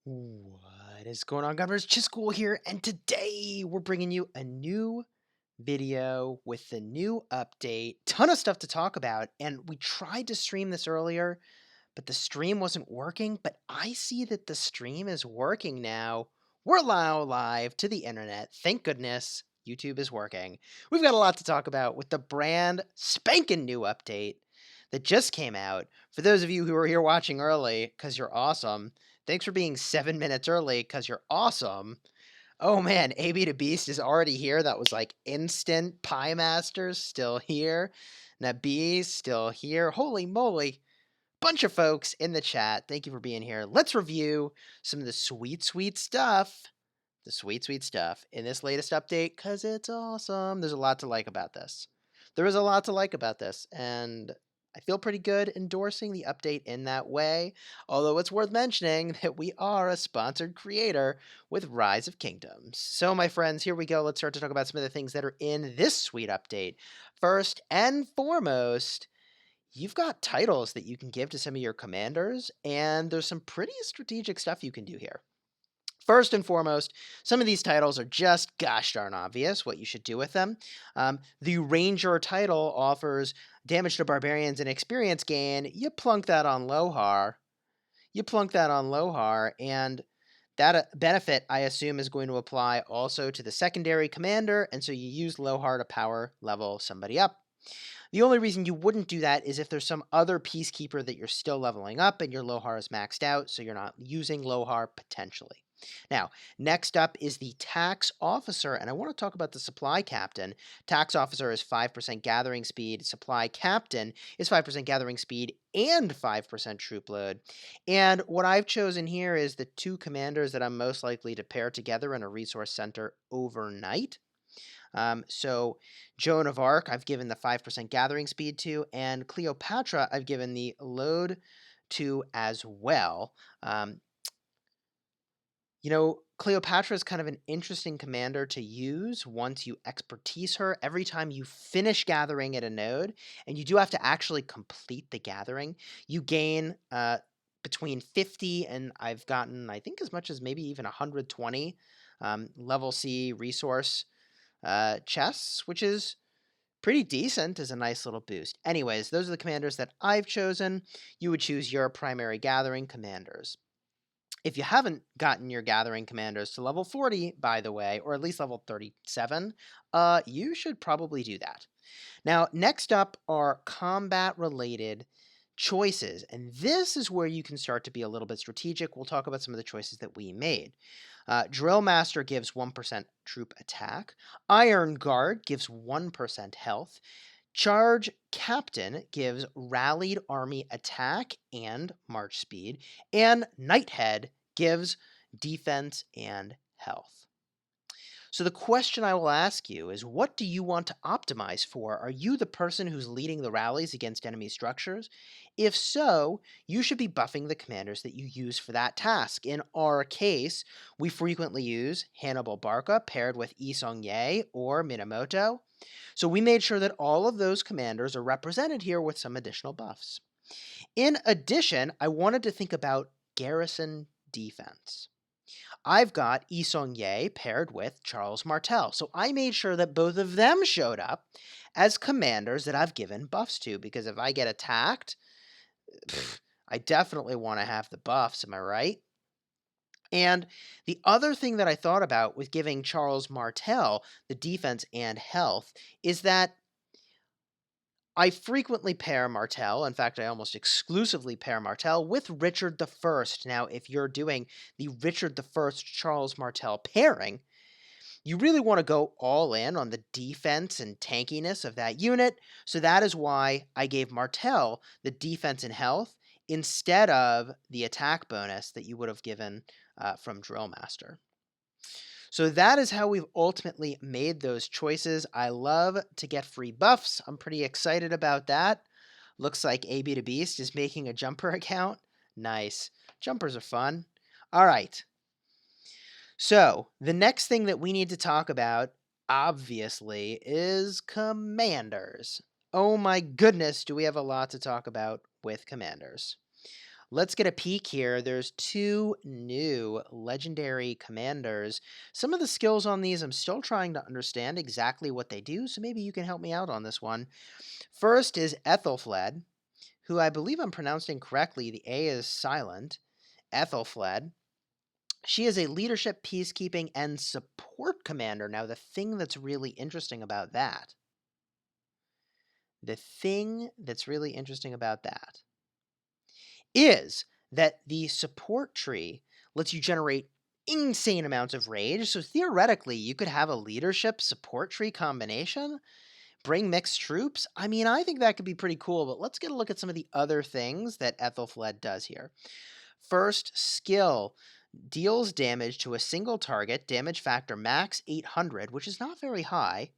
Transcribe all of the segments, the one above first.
What is going on, Governors? Chisgule here, and today we're bringing you a new video with the new update. Ton of stuff to talk about, and we tried to stream this earlier, but the stream wasn't working. But I see that the stream is working now. We're now live to the internet. Thank goodness YouTube is working. We've got a lot to talk about with the brand spanking new update that just came out. For those of you who are here watching early, because you're awesome, thanks for being 7 minutes early, because you're awesome. Oh man, AB to Beast is already here. That was like instant. Pie Master's still here. Nabee's still here. Holy moly. Bunch of folks in the chat. Thank you for being here. Let's review some of the sweet, sweet stuff. The sweet, sweet stuff in this latest update, because it's awesome. There's a lot to like about this. There is a lot to like about this, and I feel pretty good endorsing the update in that way, although it's worth mentioning that we are a sponsored creator with Rise of Kingdoms. So, my friends, here we go. Let's start to talk about some of the things that are in this sweet update. First and foremost, you've got titles that you can give to some of your commanders, and there's some pretty strategic stuff you can do here. First and foremost, some of these titles are just gosh darn obvious what you should do with them. The Ranger title offers damage to barbarians and experience gain. You plunk that on Lohar. And that benefit, I assume, is going to apply also to the secondary commander, and so you use Lohar to power level somebody up. The only reason you wouldn't do that is if there's some other Peacekeeper that you're still leveling up and your Lohar is maxed out, so you're not using Lohar potentially. Now, next up is the Tax Officer, and I want to talk about the Supply Captain. Tax Officer is 5% gathering speed. Supply Captain is 5% gathering speed and 5% troop load. And what I've chosen here is the two commanders that I'm most likely to pair together in a resource center overnight. So Joan of Arc, I've given the 5% gathering speed to, and Cleopatra, I've given the load to as well. Cleopatra is kind of an interesting commander to use once you expertise her. Every time you finish gathering at a node, and you do have to actually complete the gathering, you gain between 50 and I've gotten, I think, as much as maybe even 120 level C resource chests, which is pretty decent as a nice little boost. Anyways, those are the commanders that I've chosen. You would choose your primary gathering commanders. If you haven't gotten your gathering commanders to level 40, by the way, or at least level 37, you should probably do that. Now, next up are combat-related choices, and this is where you can start to be a little bit strategic. We'll talk about some of the choices that we made. Drill Master gives 1% troop attack. Iron Guard gives 1% health. Charge Captain gives rallied army attack and march speed. And Nighthead gives defense and health. So the question I will ask you is, what do you want to optimize for? Are you the person who's leading the rallies against enemy structures? If so, you should be buffing the commanders that you use for that task. In our case, we frequently use Hannibal Barca paired with Yi Seong-Ye or Minamoto. So we made sure that all of those commanders are represented here with some additional buffs. In addition, I wanted to think about garrison defense. I've got Yi Seong-Ye paired with Charles Martel. So I made sure that both of them showed up as commanders that I've given buffs to, because if I get attacked, I definitely want to have the buffs, am I right? And the other thing that I thought about with giving Charles Martel the defense and health is that I frequently pair Martel. In fact, I almost exclusively pair Martel with Richard the First. Now, if you're doing the Richard the First Charles Martel pairing, you really want to go all in on the defense and tankiness of that unit. So that is why I gave Martel the defense and health instead of the attack bonus that you would have given from Drill Master. So that is how we've ultimately made those choices. I love to get free buffs. I'm pretty excited about that. Looks like AB to Beast is making a jumper account. Nice. Jumpers are fun. All right. So the next thing that we need to talk about, obviously, is commanders. Oh my goodness, do we have a lot to talk about with commanders. Let's get a peek here. There's two new legendary commanders. Some of the skills on these, I'm still trying to understand exactly what they do, so maybe you can help me out on this one. First is Aethelflaed, who I believe I'm pronouncing correctly. The A is silent. Aethelflaed. She is a leadership, peacekeeping, and support commander. Now, the thing that's really interesting about that, is that the support tree lets you generate insane amounts of rage. So theoretically, you could have a leadership support tree combination, bring mixed troops. I mean, I think that could be pretty cool, but let's get a look at some of the other things that Aethelflaed does here. First, skill deals damage to a single target, damage factor max 800, which is not very high,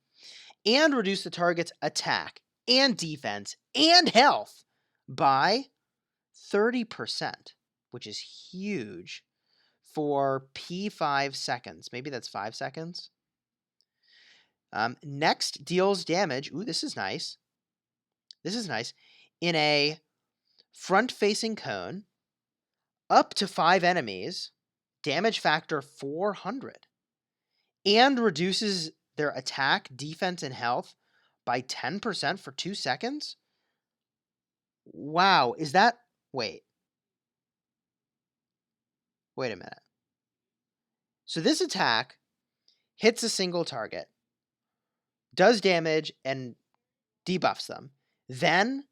and reduce the target's attack and defense and health by 30%, which is huge for P5 seconds. Maybe that's 5 seconds. Next, deals damage. Ooh, this is nice. In a front-facing cone, up to 5 enemies, damage factor 400, and reduces their attack, defense, and health by 10% for 2 seconds? Wow, is that... Wait a minute. So this attack hits a single target, does damage, and debuffs them. Then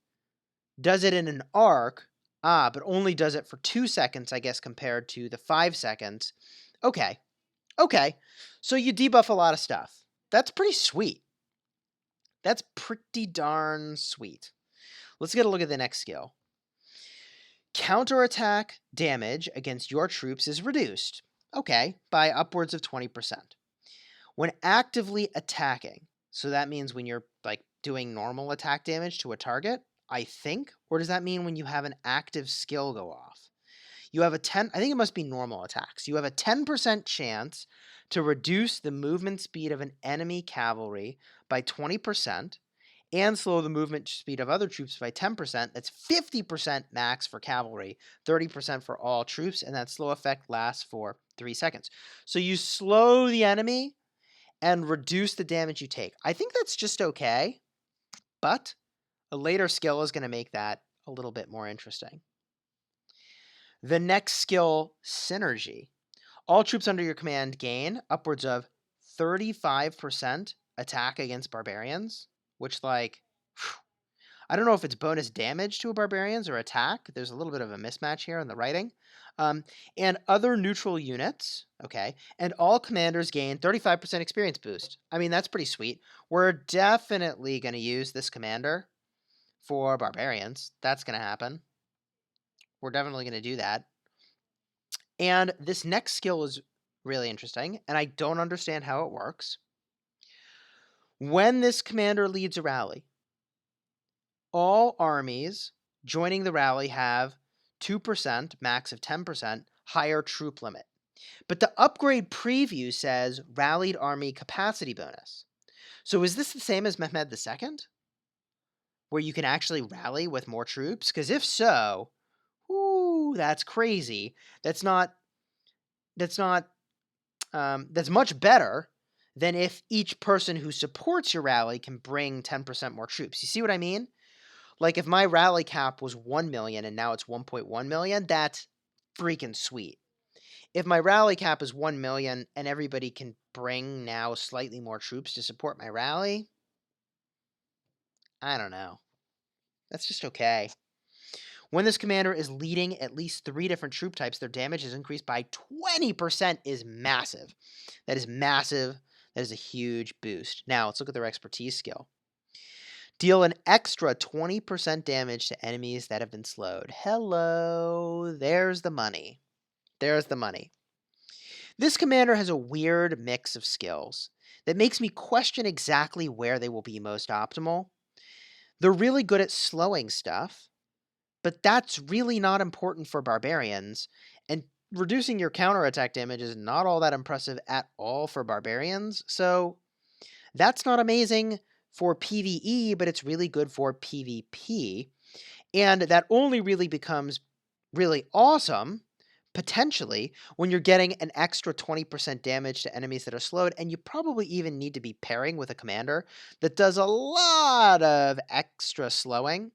does it in an arc, but only does it for 2 seconds, I guess, compared to the 5 seconds. Okay. So you debuff a lot of stuff. That's pretty sweet. That's pretty darn sweet. Let's get a look at the next skill. Counterattack damage against your troops is reduced. Okay, by upwards of 20%. When actively attacking, so that means when you're like doing normal attack damage to a target, I think, or does that mean when you have an active skill go off? You have a 10, I think it must be normal attacks. You have a 10% chance to reduce the movement speed of an enemy cavalry by 20% and slow the movement speed of other troops by 10%. That's 50% max for cavalry, 30% for all troops, and that slow effect lasts for 3 seconds. So you slow the enemy and reduce the damage you take. I think that's just okay, but a later skill is going to make that a little bit more interesting. The next skill, Synergy. All troops under your command gain upwards of 35% attack against barbarians, which, like, I don't know if it's bonus damage to a barbarians or attack. There's a little bit of a mismatch here in the writing. And other neutral units, okay, and all commanders gain 35% experience boost. I mean, that's pretty sweet. We're definitely going to use this commander for barbarians. That's going to happen. We're definitely going to do that. And this next skill is really interesting, and I don't understand how it works. When this commander leads a rally, all armies joining the rally have 2%, max of 10%, higher troop limit. But the upgrade preview says rallied army capacity bonus. So is this the same as Mehmed II? Where you can actually rally with more troops? Because if so, ooh, that's crazy. That's much better than if each person who supports your rally can bring 10% more troops. You see what I mean? Like if my rally cap was 1 million and now it's 1.1 million, that's freaking sweet. If my rally cap is 1 million and everybody can bring now slightly more troops to support my rally, I don't know. That's just okay. When this commander is leading at least 3 different troop types, their damage is increased by 20% is massive. That is massive. That is a huge boost. Now, let's look at their expertise skill. Deal an extra 20% damage to enemies that have been slowed. Hello. There's the money. There's the money. This commander has a weird mix of skills that makes me question exactly where they will be most optimal. They're really good at slowing stuff, but that's really not important for barbarians, and reducing your counterattack damage is not all that impressive at all for barbarians, so that's not amazing for PvE, but it's really good for PvP, and that only really becomes really awesome, potentially, when you're getting an extra 20% damage to enemies that are slowed, and you probably even need to be pairing with a commander that does a lot of extra slowing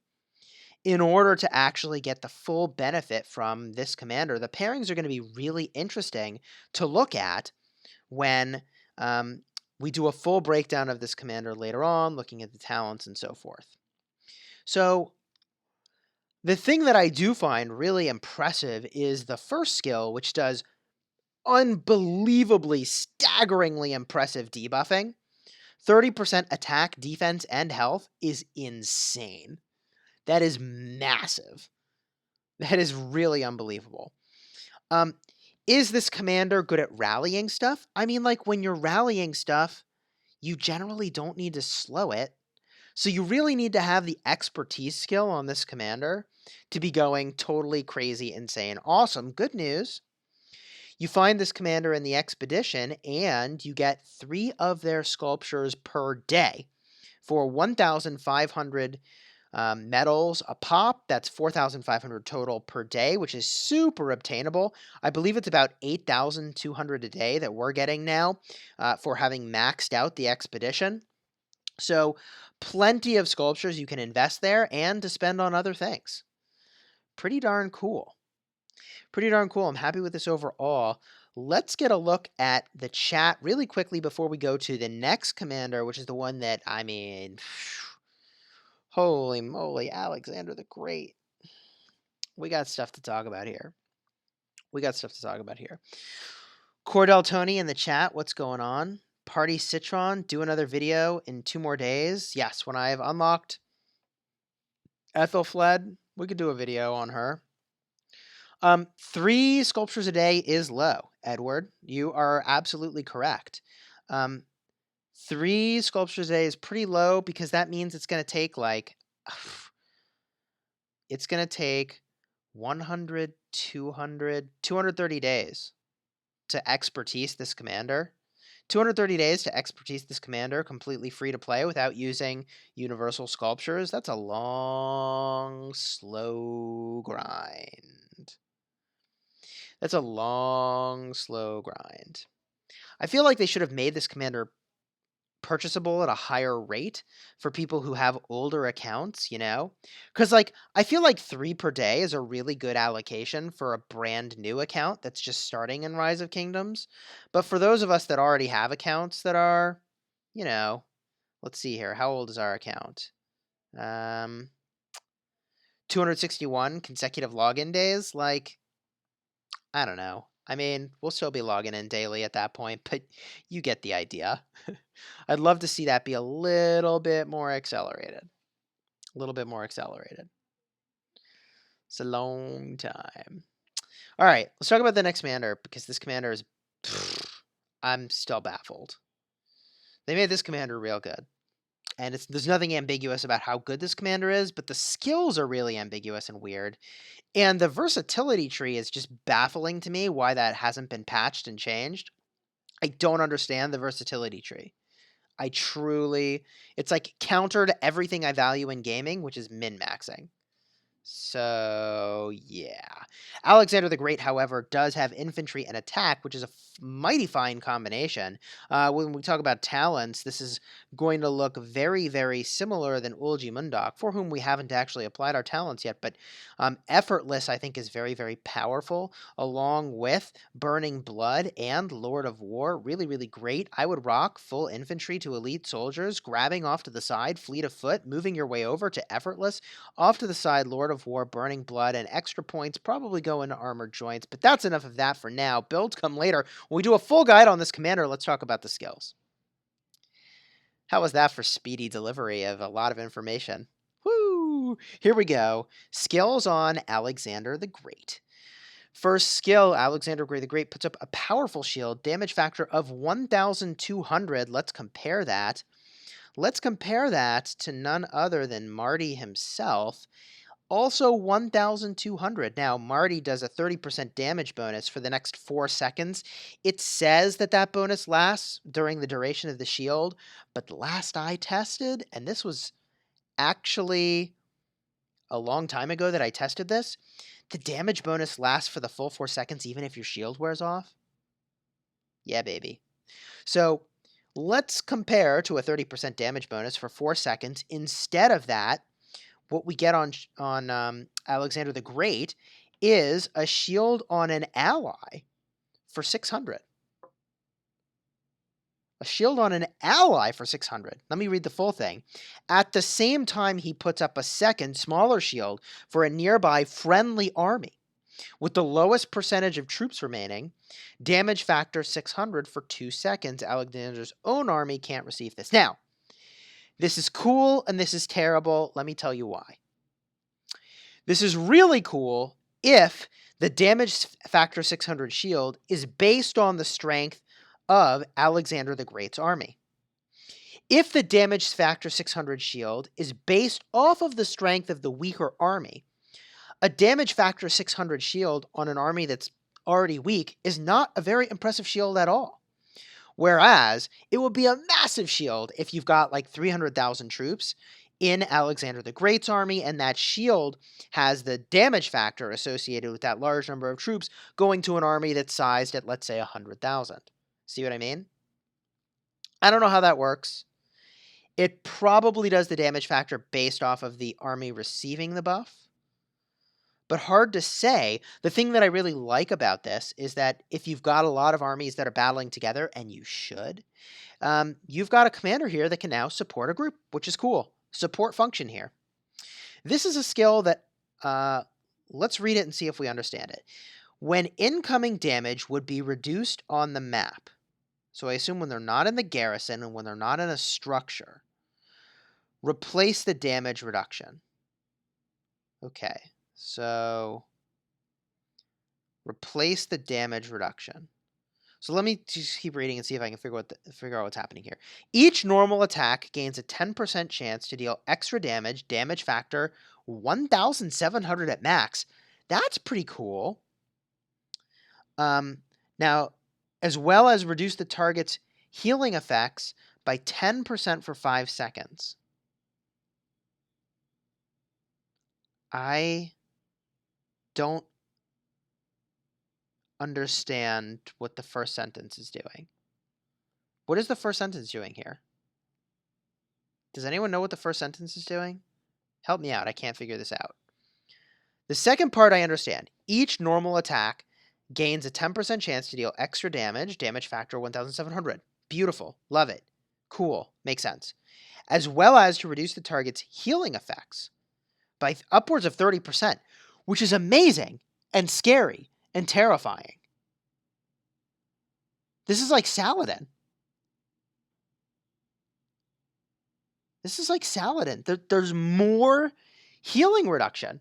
in order to actually get the full benefit from this commander. The pairings are going to be really interesting to look at when um, we do a full breakdown of this commander later on, looking at the talents and so forth. So the thing that I do find really impressive is the first skill, which does unbelievably, staggeringly impressive debuffing. 30% attack, defense, and health is insane. That is massive. That is really unbelievable. Is this commander good at rallying stuff? I mean, like, when you're rallying stuff, you generally don't need to slow it. So you really need to have the expertise skill on this commander to be going totally crazy, insane. Awesome. Good news. You find this commander in the expedition, and you get 3 of their sculptures per day for 1,500 medals a pop. That's 4,500 total per day, which is super obtainable. I believe it's about 8,200 a day that we're getting now for having maxed out the expedition. So plenty of sculptures you can invest there and to spend on other things. Pretty darn cool. Pretty darn cool. I'm happy with this overall. Let's get a look at the chat really quickly before we go to the next commander, which is the one that, I mean, holy moly, Alexander the Great. We got stuff to talk about here. Cordell Tony in the chat, what's going on? Party Citron, do another video in 2 more days. Yes, when I have unlocked Aethelflaed, we could do a video on her. 3 sculptures a day is low, Edward. You are absolutely correct. 3 sculptures a day is pretty low because that means it's going to take like, it's going to take 100, 200, 230 days to expertise this commander. 230 days to expertise this commander completely free to play without using universal sculptures. That's a long, slow grind. That's a long, slow grind. I feel like they should have made this commander purchasable at a higher rate for people who have older accounts, you know? Because, like, I feel like 3 per day is a really good allocation for a brand new account that's just starting in Rise of Kingdoms. But for those of us that already have accounts that are, you know, let's see here. How old is our account? 261 consecutive login days. Like, I don't know. I mean, we'll still be logging in daily at that point, but you get the idea. I'd love to see that be a little bit more accelerated. A little bit more accelerated. It's a long time. All right, let's talk about the next commander, because this commander is... I'm still baffled. They made this commander real good. And there's nothing ambiguous about how good this commander is, but the skills are really ambiguous and weird. And the versatility tree is just baffling to me why that hasn't been patched and changed. I don't understand the versatility tree. I truly... It's like counter to everything I value in gaming, which is min-maxing. So, yeah. Alexander the Great, however, does have infantry and attack, which is a mighty fine combination. When we talk about talents, this is going to look very, very similar than Ulji Mundok, for whom we haven't actually applied our talents yet. But Effortless, I think, is very, very powerful, along with Burning Blood and Lord of War. Really, really great. I would rock full infantry to elite soldiers, grabbing off to the side, fleet of foot, moving your way over to Effortless, off to the side, Lord of War, Burning Blood, and extra points probably go into armored joints, but that's enough of that for now. Builds come later. When we do a full guide on this commander, let's talk about the skills. How was that for speedy delivery of a lot of information? Woo! Here we go. Skills on Alexander the Great. First skill, Alexander the Great puts up a powerful shield, damage factor of 1,200. Let's compare that. Let's compare that to none other than Marty himself. Also 1,200. Now, Marty does a 30% damage bonus for the next 4 seconds. It says that that bonus lasts during the duration of the shield, but last I tested, and this was actually a long time ago that I tested this, The damage bonus lasts for the full 4 seconds even if your shield wears off? Yeah, baby. So let's compare to a 30% damage bonus for 4 seconds. Instead of that, what we get on Alexander the Great is a shield on an ally for 600. A shield on an ally for 600. Let me read the full thing. At the same time, he puts up a second, smaller shield for a nearby friendly army. With the lowest percentage of troops remaining, damage factor 600 for 2 seconds. Alexander's own army can't receive this. Now, this is cool and this is terrible. Let me tell you why. This is really cool if the damage factor 600 shield is based on the strength of Alexander the Great's army. If the damage factor 600 shield is based off of the strength of the weaker army, a damage factor 600 shield on an army that's already weak is not a very impressive shield at all. Whereas it would be a massive shield if you've got like 300,000 troops in Alexander the Great's army, and that shield has the damage factor associated with that large number of troops going to an army that's sized at, let's say, 100,000. See what I mean? I don't know how that works. It probably does the damage factor based off of the army receiving the buff. But hard to say. The thing that I really like about this is that if you've got a lot of armies that are battling together, and you should, you've got a commander here that can now support a group, which is cool. Support function here. This is a skill that, let's read it and see if we understand it. When incoming damage would be reduced on the map. So I assume when they're not in the garrison and when they're not in a structure, replace the damage reduction. Okay, so replace the damage reduction. So let me just keep reading and see if I can figure out what's happening here. Each normal attack gains a 10% chance to deal extra damage, damage factor 1,700 at max. That's pretty cool. Now, as well as reduce the target's healing effects by 10% for 5 seconds. I don't understand what the first sentence is doing. What is the first sentence doing here? Does anyone know what the first sentence is doing? Help me out. I can't figure this out. The second part I understand. Each normal attack gains a 10% chance to deal extra damage, damage factor 1,700. Beautiful. Love it. Cool. Makes sense. As well as to reduce the target's healing effects by upwards of 30%, which is amazing and scary and terrifying. This is like Saladin. This is like Saladin. There's more healing reduction.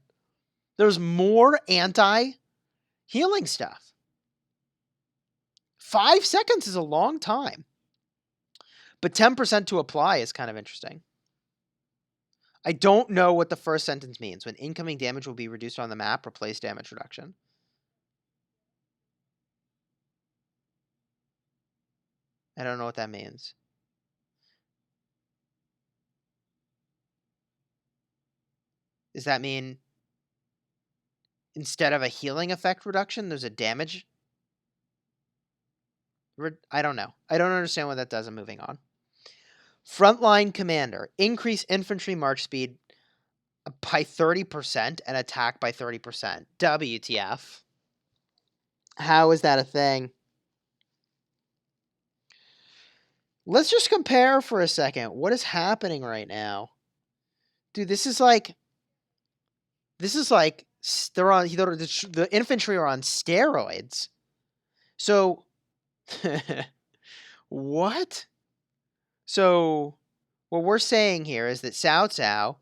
There's more anti-healing stuff. 5 seconds is a long time. But 10% to apply is kind of interesting. I don't know what the first sentence means. When incoming damage will be reduced on the map, replace damage reduction. I don't know what that means. Does that mean instead of a healing effect reduction, there's a damage? I don't know. I don't understand what that does. I'm moving on. Frontline commander. Increase infantry march speed by 30% and attack by 30%. WTF. How is that a thing? Let's just compare for a second. What is happening right now? Dude, this is like they're on the infantry are on steroids. So what? So what we're saying here is that Cao Cao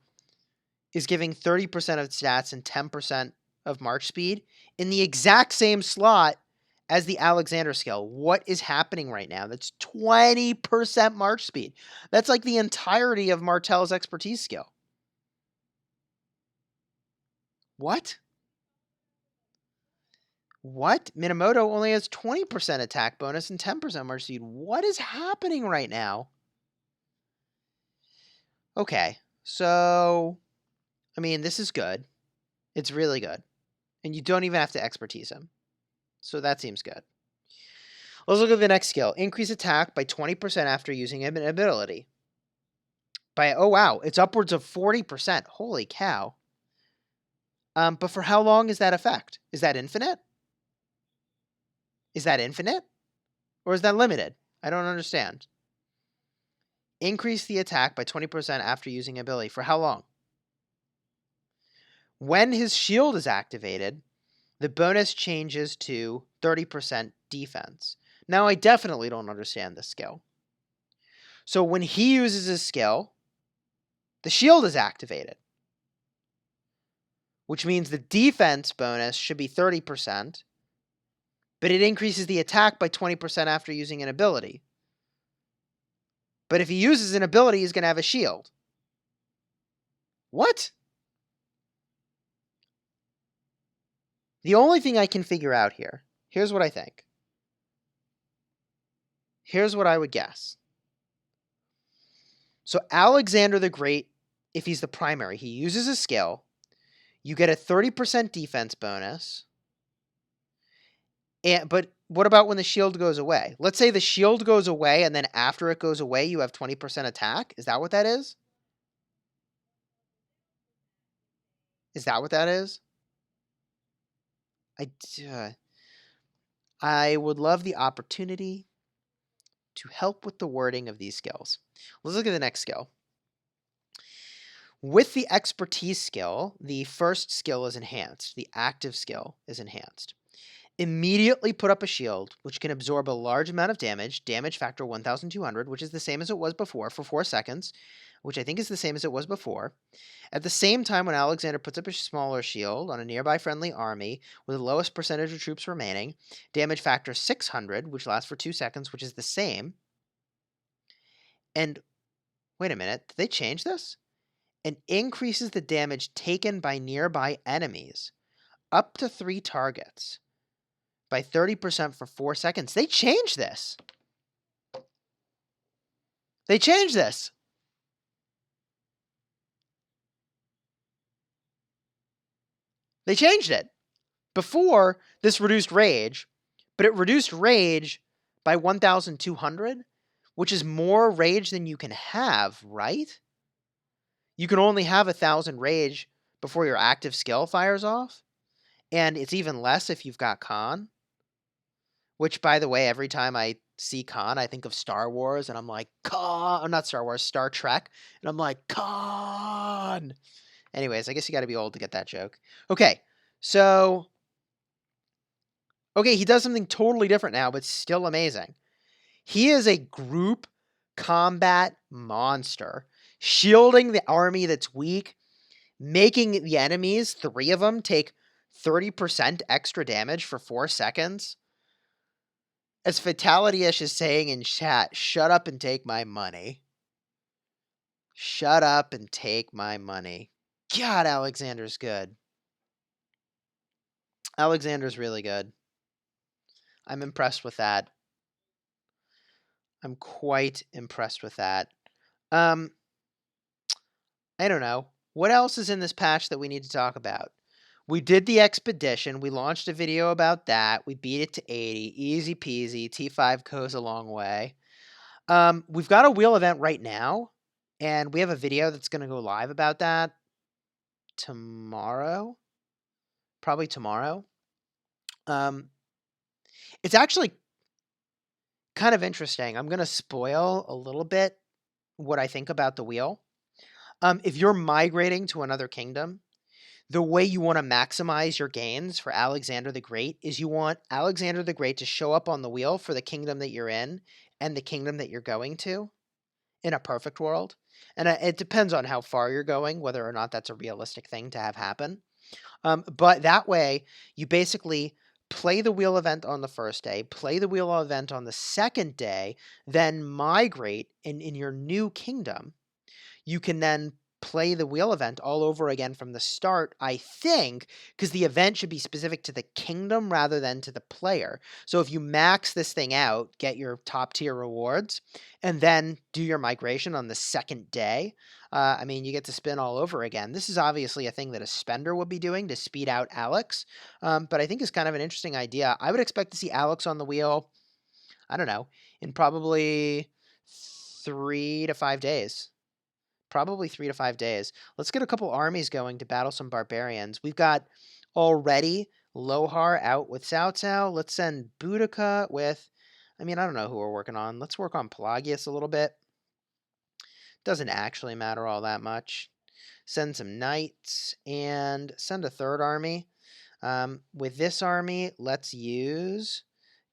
is giving 30% of stats and 10% of march speed in the exact same slot as the Alexander skill. What is happening right now? That's 20% march speed. That's like the entirety of Martel's expertise skill. What? What? Minamoto only has 20% attack bonus and 10% march speed. What is happening right now? Okay, so, I mean, this is good. It's really good. And you don't even have to expertise him. So that seems good. Let's look at the next skill. Increase attack by 20% after using an ability. Oh wow, it's upwards of 40%. Holy cow. But for how long is that effect? Is that infinite? Is that infinite? Or is that limited? I don't understand. Increase the attack by 20% after using ability. For how long? When his shield is activated, the bonus changes to 30% defense. Now, I definitely don't understand this skill. So when he uses his skill, the shield is activated, which means the defense bonus should be 30%, but it increases the attack by 20% after using an ability. But if he uses an ability, he's going to have a shield. What? The only thing I can figure out here, here's what I think. Here's what I would guess. So Alexander the Great, if he's the primary, he uses a skill. You get a 30% defense bonus. But what about when the shield goes away? Let's say the shield goes away, and then after it goes away, you have 20% attack. Is that what that is? Is that what that is? I would love the opportunity to help with the wording of these skills. Let's look at the next skill. With the expertise skill, the first skill is enhanced. The active skill is enhanced. Immediately put up a shield, which can absorb a large amount of damage, damage factor 1200, which is the same as it was before, for 4 seconds, which I think is the same as it was before. At the same time, when Alexander puts up a smaller shield on a nearby friendly army with the lowest percentage of troops remaining, damage factor 600, which lasts for 2 seconds, which is the same. And wait a minute, did they change this? And increases the damage taken by nearby enemies up to 3 targets by 30% for 4 seconds. They changed this. They changed this. They changed it. Before, this reduced rage, but it reduced rage by 1,200, which is more rage than you can have, right? You can only have 1,000 rage before your active skill fires off, and it's even less if you've got Khan, which, by the way, every time I see Khan, I think of Star Wars, and I'm like, Khan! Not Star Wars, Star Trek, and I'm like, Khan! Anyways, I guess you gotta be old to get that joke. Okay, so... Okay, he does something totally different now, but still amazing. He is a group combat monster, shielding the army that's weak, making the enemies, 3 of them, take 30% extra damage for 4 seconds. As Fatality-ish is saying in chat, shut up and take my money. Shut up and take my money. God, Alexander's good. Alexander's really good. I'm impressed with that. I'm quite impressed with that. I don't know. What else is in this patch that we need to talk about? We did the expedition. We launched a video about that. We beat it to 80. Easy peasy. T5 goes a long way. We've got a wheel event right now, and we have a video that's going to go live about that tomorrow. Probably tomorrow. It's actually kind of interesting. I'm going to spoil a little bit what I think about the wheel. If you're migrating to another kingdom, the way you want to maximize your gains for Alexander the Great is you want Alexander the Great to show up on the wheel for the kingdom that you're in and the kingdom that you're going to in a perfect world. And it depends on how far you're going, whether or not that's a realistic thing to have happen. But that way, you basically play the wheel event on the first day, play the wheel event on the second day, then migrate in your new kingdom. You can then play the wheel event all over again from the start, I think, because the event should be specific to the kingdom rather than to the player. So if you max this thing out, get your top tier rewards, and then do your migration on the second day, I mean, you get to spin all over again. This is obviously a thing that a spender would be doing to speed out Alex, but I think it's kind of an interesting idea. I would expect to see Alex on the wheel, I don't know, in probably 3 to 5 days. Probably 3 to 5 days. Let's get a couple armies going to battle some barbarians. We've got already Lohar out with Cao Cao. Let's send Boudica with, I mean, I don't know who we're working on. Let's work on Pelagius a little bit. Doesn't actually matter all that much. Send some knights and send a third army. With this army, let's use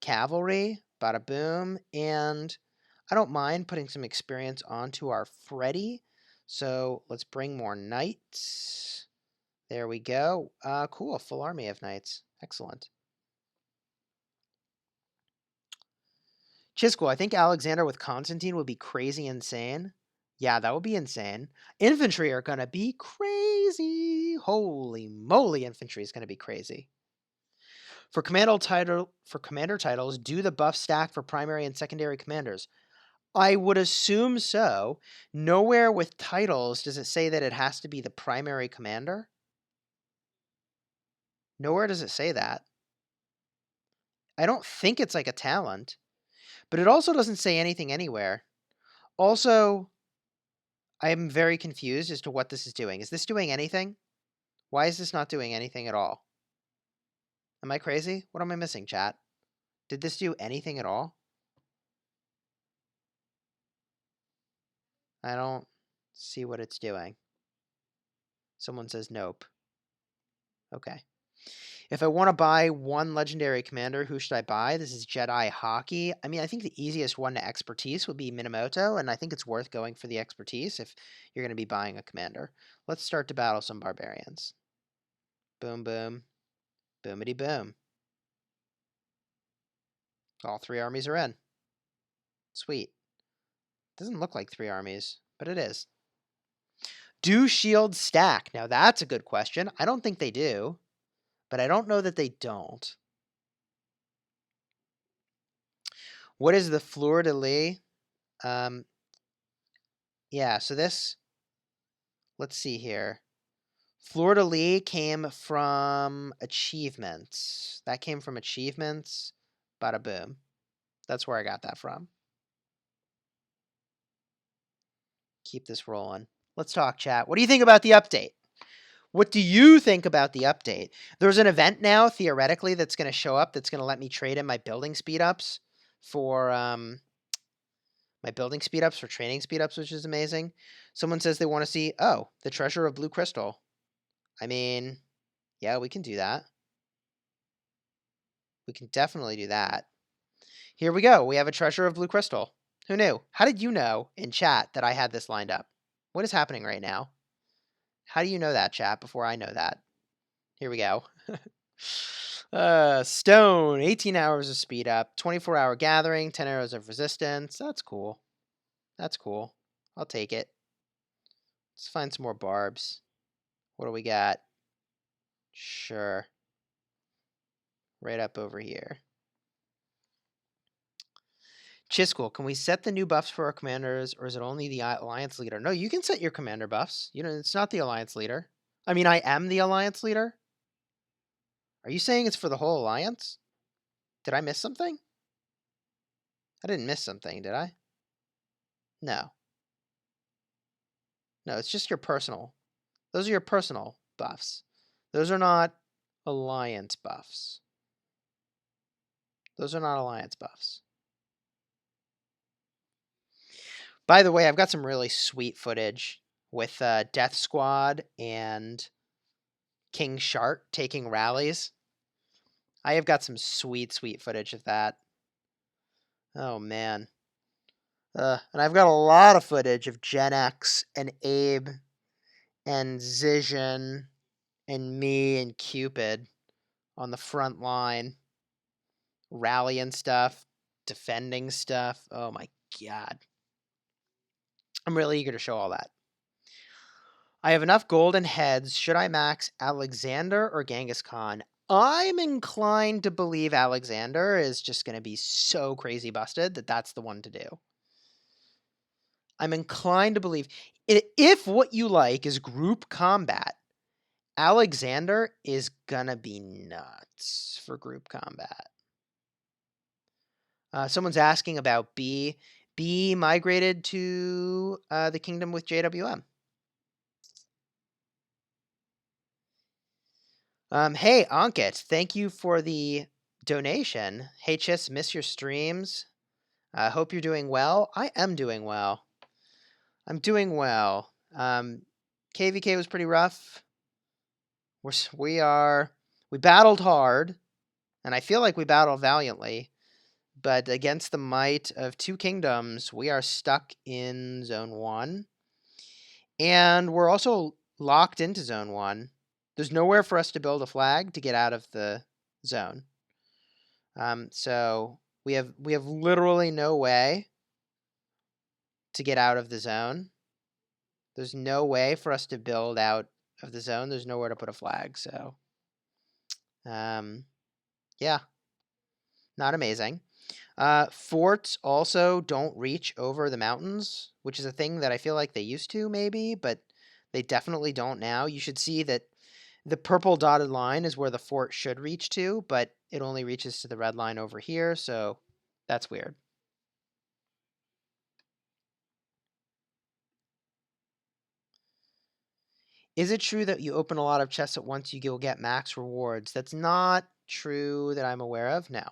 cavalry, bada boom, and I don't mind putting some experience onto our Freddy. So let's bring more knights. There we go. Cool, full army of knights. Excellent. Chisgule, I think Alexander with Constantine would be crazy insane. Yeah, that would be insane. Infantry are going to be crazy. Holy moly, infantry is going to be crazy. For commander titles, do the buff stack for primary and secondary commanders? I would assume so. Nowhere with titles does it say that it has to be the primary commander. Nowhere does it say that. I don't think it's like a talent, but it also doesn't say anything anywhere. Also, I'm very confused as to what this is doing. Is this doing anything? Why is this not doing anything at all? Am I crazy? What am I missing, chat? Did this do anything at all? I don't see what it's doing. Someone says nope. Okay. If I want to buy one legendary commander, who should I buy? This is Jedi Hockey. I mean, I think the easiest one to expertise would be Minamoto, and I think it's worth going for the expertise if you're going to be buying a commander. Let's start to battle some barbarians. Boom, boom. Boomity boom. All 3 armies are in. Sweet. Doesn't look like 3 armies, but it is. Do shields stack? Now that's a good question. I don't think they do, but I don't know that they don't. What is the fleur-de-lis? Yeah, so this, let's see here. Fleur-de-lis came from achievements. That came from achievements. Bada boom. That's where I got that from. Keep this rolling. Let's talk, chat. What do you think about the update? What do you think about the update? There's an event now, theoretically, that's going to show up that's going to let me trade in my building speed-ups for training speed-ups, which is amazing. Someone says they want to see, oh, the treasure of blue crystal. I mean, yeah, we can do that. We can definitely do that. Here we go. We have a treasure of blue crystal. Who knew? How did you know in chat that I had this lined up? What is happening right now? How do you know that, chat, before I know that? Here we go. Stone, 18 hours of speed up, 24-hour gathering, 10 arrows of resistance. That's cool. That's cool. I'll take it. Let's find some more barbs. What do we got? Sure. Right up over here. Chisgule, can we set the new buffs for our commanders, or is it only the alliance leader? No, you can set your commander buffs. You know, it's not the alliance leader. I mean, I am the alliance leader. Are you saying it's for the whole alliance? Did I miss something? I didn't miss something, did I? No. No, it's just your personal. Those are your personal buffs. Those are not alliance buffs. Those are not alliance buffs. By the way, I've got some really sweet footage with Death Squad and King Shark taking rallies. I have got some sweet, sweet footage of that. Oh, man. And I've got a lot of footage of Gen X and Abe and Zision and me and Cupid on the front line, rallying stuff, defending stuff. Oh, my God. I'm really eager to show all that. I have enough golden heads. Should I max Alexander or Genghis Khan? I'm inclined to believe Alexander is just going to be so crazy busted that that's the one to do. I'm inclined to believe if what you like is group combat, Alexander is going to be nuts for group combat. Someone's asking about B. B migrated to the kingdom with JWM. Hey, Ankit, thank you for the donation. Hey, Chis, miss your streams. Hope you're doing well. I am doing well. I'm doing well. KVK was pretty rough. We battled hard, and I feel like we battled valiantly. But against the might of two kingdoms, we are stuck in Zone 1. And we're also locked into Zone 1. There's nowhere for us to build a flag to get out of the zone. So we have literally no way to get out of the zone. There's no way for us to build out of the zone. There's nowhere to put a flag. So, yeah, not amazing. Forts also don't reach over the mountains, which is a thing that I feel like they used to maybe, but they definitely don't now. You should see that the purple dotted line is where the fort should reach to, but it only reaches to the red line over here, so that's weird. Is it true that you open a lot of chests at once, you'll get max rewards? That's not true that I'm aware of, no.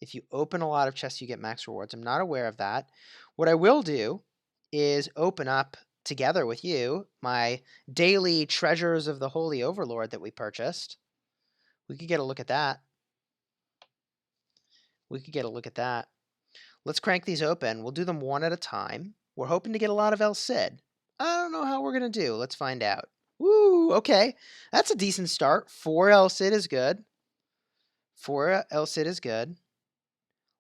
If you open a lot of chests, you get max rewards. I'm not aware of that. What I will do is open up together with you my daily treasures of the Holy Overlord that we purchased. We could get a look at that. Let's crank these open. We'll do them one at a time. We're hoping to get a lot of El Cid. I don't know how we're going to do. Let's find out. Woo, okay. That's a decent start. 4 El Cid is good. 4 El Cid is good.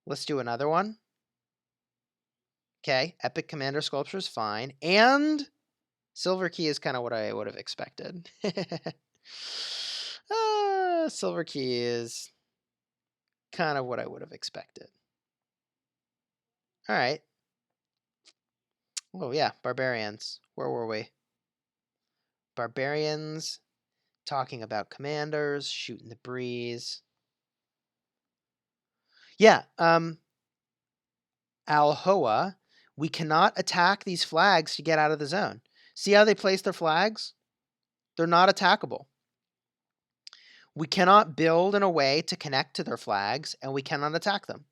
Let's do another one. Okay, Epic Commander Sculpture is fine. And Silver Key is kind of what I would have expected. Silver Key is kind of what I would have expected. All right. Oh, yeah, Barbarians. Where were we? Barbarians, talking about commanders, shooting the breeze. Yeah, Alhoa, we cannot attack these flags to get out of the zone. See how they place their flags? They're not attackable. We cannot build in a way to connect to their flags, and we cannot attack them.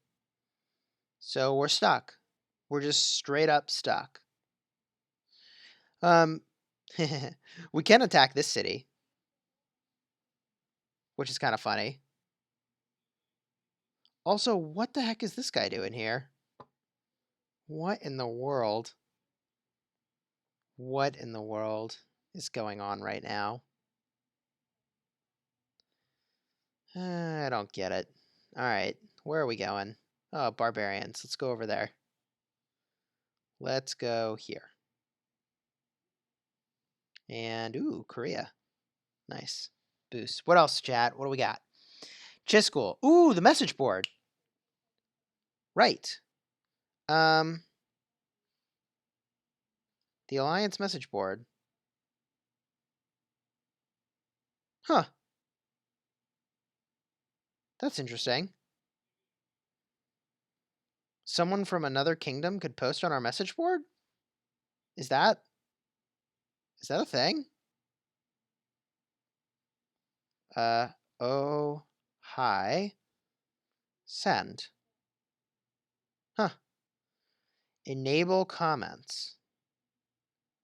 So we're stuck. We're just straight up stuck. We can attack this city, which is kind of funny. Also, what the heck is this guy doing here? What in the world? What in the world is going on right now? I don't get it. All right, where are we going? Oh, barbarians. Let's go over there. Let's go here. And, ooh, Korea. Nice. Boost. What else, chat? What do we got? Chisgule. Ooh, the message board. Right. The Alliance message board. Huh. That's interesting. Someone from another kingdom could post on our message board? Is that a thing? Oh, hi. Send. Huh. Enable comments.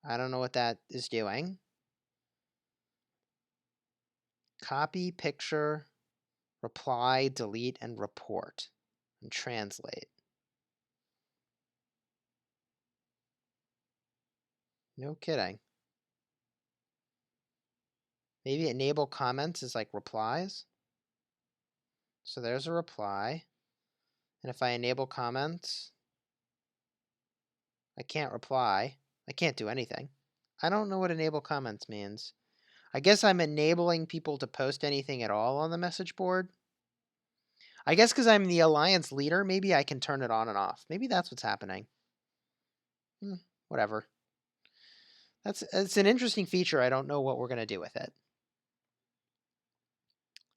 I don't know what that is doing. Copy, picture, reply, delete, and report. And translate. No kidding. Maybe enable comments is like replies. So there's a reply. And if I enable comments, I can't reply. I can't do anything. I don't know what enable comments means. I guess I'm enabling people to post anything at all on the message board. I guess because I'm the alliance leader, maybe I can turn it on and off. Maybe that's what's happening. Whatever. It's an interesting feature. I don't know what we're going to do with it.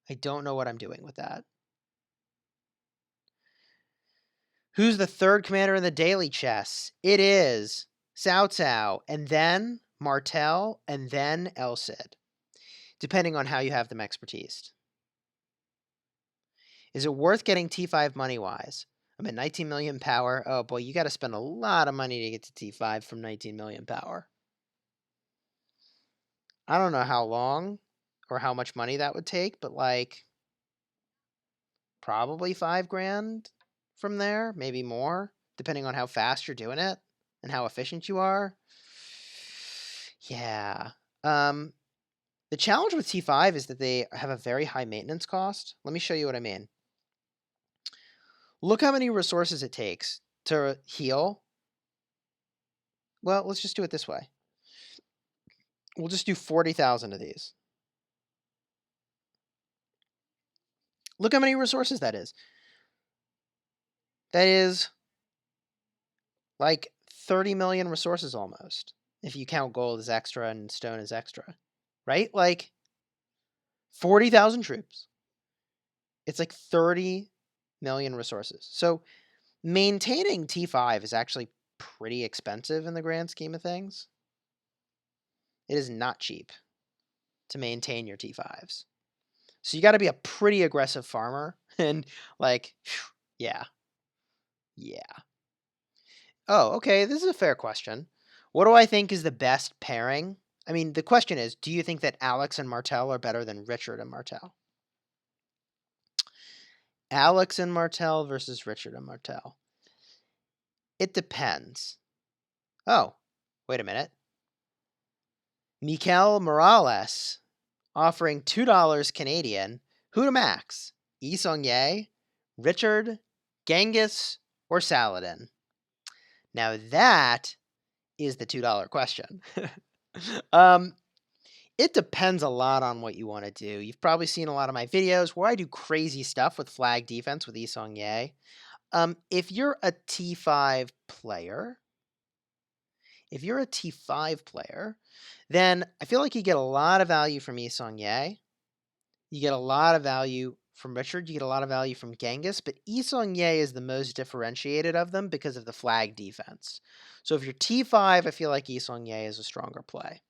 I don't know what I'm doing with that. Who's the third commander in the daily chess? It is Cao Cao, and then Martel, and then El Cid, depending on how you have them expertised. Is it worth getting T5 money-wise? I'm at 19 million power. Oh boy, you got to spend a lot of money to get to T5 from 19 million power. I don't know how long or how much money that would take, but like probably 5 grand from there, maybe more, depending on how fast you're doing it and how efficient you are. Yeah. The challenge with T5 is that they have a very high maintenance cost. Let me show you what I mean. Look how many resources it takes to heal. Well, let's just do it this way. We'll just do 40,000 of these. Look how many resources that is. That is like 30 million resources almost, if you count gold as extra and stone as extra, right? Like 40,000 troops. It's like 30 million resources. So maintaining T5 is actually pretty expensive in the grand scheme of things. It is not cheap to maintain your T5s. So you got to be a pretty aggressive farmer and like, yeah. Oh, okay, this is a fair question. What do I think is the best pairing? I mean, the question is, do you think that Alex and Martel are better than Richard and Martel? Alex and Martel versus Richard and Martel. It depends. Oh, wait a minute. Mikel Morales offering $2 Canadian. Who to max? Yi Sung-Ye, Richard, Genghis, or Saladin? Now that is the $2 question. It depends a lot on what you want to do. You've probably seen a lot of my videos where I do crazy stuff with flag defense with Yi Sung-Ye. If you're a T5 player, then I feel like you get a lot of value from Yi Sung-Ye. You get a lot of value from Richard. You get a lot of value from Genghis, but Yi Sung-Ye is the most differentiated of them because of the flag defense. So if you're T5, I feel like Yi Sung-Ye is a stronger play.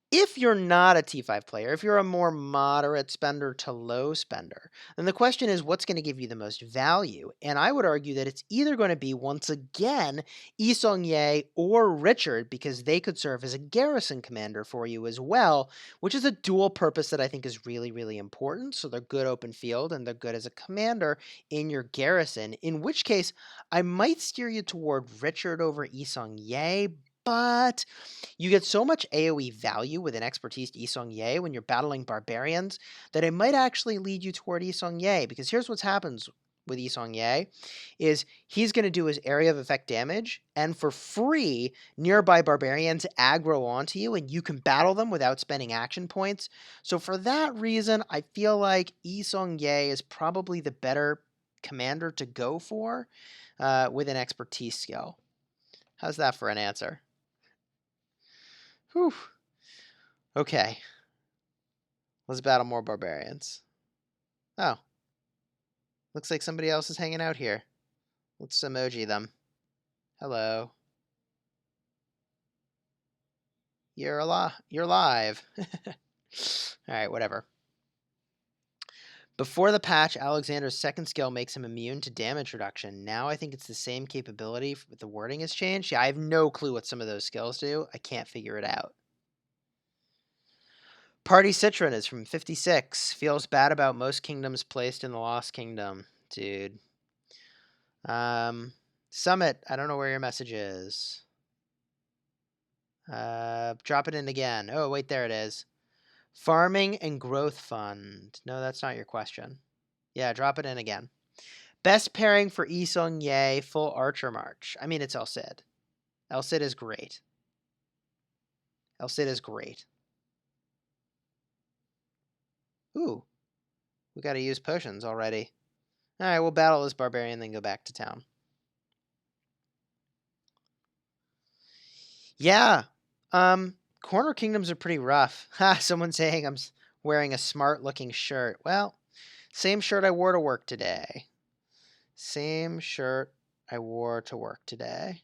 If you're not a T5 player, if you're a more moderate spender to low spender, then the question is what's going to give you the most value? And I would argue that it's either going to be, once again, Yi Sung-Ye or Richard, because they could serve as a garrison commander for you as well, which is a dual purpose that I think is really, really important. So they're good open field and they're good as a commander in your garrison, in which case I might steer you toward Richard over Yi Sung-Ye, but you get so much AoE value with an expertise Yi Sung-Ye when you're battling barbarians that it might actually lead you toward Yi Sung-Ye, because here's what happens with Yi Sung-Ye is he's going to do his area of effect damage, and for free, nearby barbarians aggro onto you, and you can battle them without spending action points. So for that reason, I feel like Yi Sung-Ye is probably the better commander to go for with an expertise skill. How's that for an answer? Whew. Okay. Let's battle more barbarians. Oh. Looks like somebody else is hanging out here. Let's emoji them. Hello. You're live. Alright, whatever. Before the patch, Alexander's second skill makes him immune to damage reduction. Now I think it's the same capability, but the wording has changed. Yeah, I have no clue what some of those skills do. I can't figure it out. Party Citron is from 56. Feels bad about most kingdoms placed in the Lost Kingdom. Dude. Summit, I don't know where your message is. Drop it in again. Oh, wait, there it is. Farming and Growth Fund. No, that's not your question. Yeah, drop it in again. Best pairing for Yi Sung-Ye, full Archer March. I mean, it's El Cid. El Cid is great. Aethelflaed is great. Ooh, we got to use potions already. All right, we'll battle this barbarian, then go back to town. Yeah, corner kingdoms are pretty rough. Ha! Someone saying I'm wearing a smart-looking shirt. Well, same shirt I wore to work today. Same shirt I wore to work today.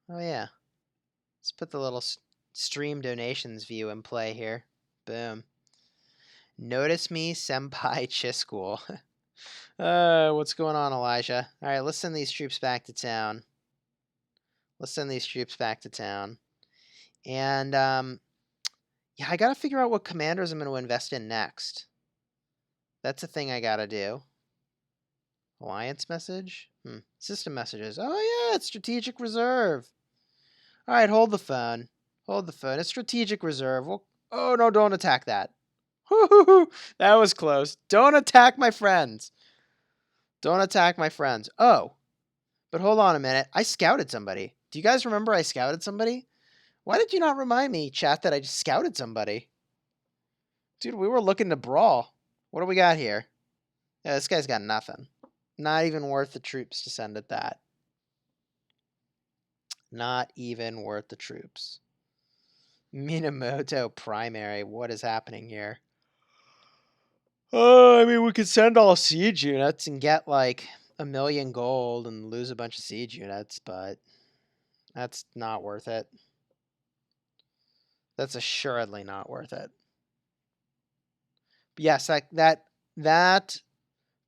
Oh yeah. Let's put the little stream donations view in play here. Boom. Notice me, Senpai Chisgule. What's going on, Elijah? All right, let's send these troops back to town. And, yeah, I gotta figure out what commanders I'm going to invest in next. That's a thing I gotta do. Alliance message? System messages. Oh, yeah, it's strategic reserve. All right, hold the phone. It's strategic reserve. Well, oh, no, don't attack that. That was close. Don't attack my friends. Oh, but hold on a minute. I scouted somebody. Do you guys remember I scouted somebody? Why did you not remind me, chat, that I just scouted somebody? Dude, we were looking to brawl. What do we got here? Yeah, this guy's got nothing. Not even worth the troops to send at that. Not even worth the troops. Minamoto primary. What is happening here? Oh, I mean, we could send all siege units and get like 1,000,000 gold and lose a bunch of siege units, but that's not worth it. That's assuredly not worth it. But yes, that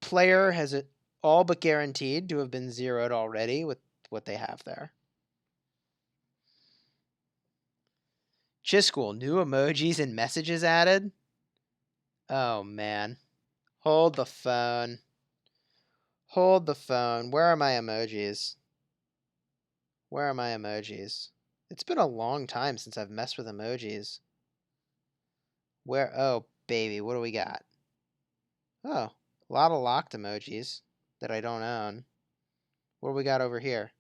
player has it all but guaranteed to have been zeroed already with what they have there. Chisgule, new emojis and messages added. Oh man. Hold the phone. Where are my emojis? It's been a long time since I've messed with emojis. Oh, baby, what do we got? Oh, a lot of locked emojis that I don't own. What do we got over here?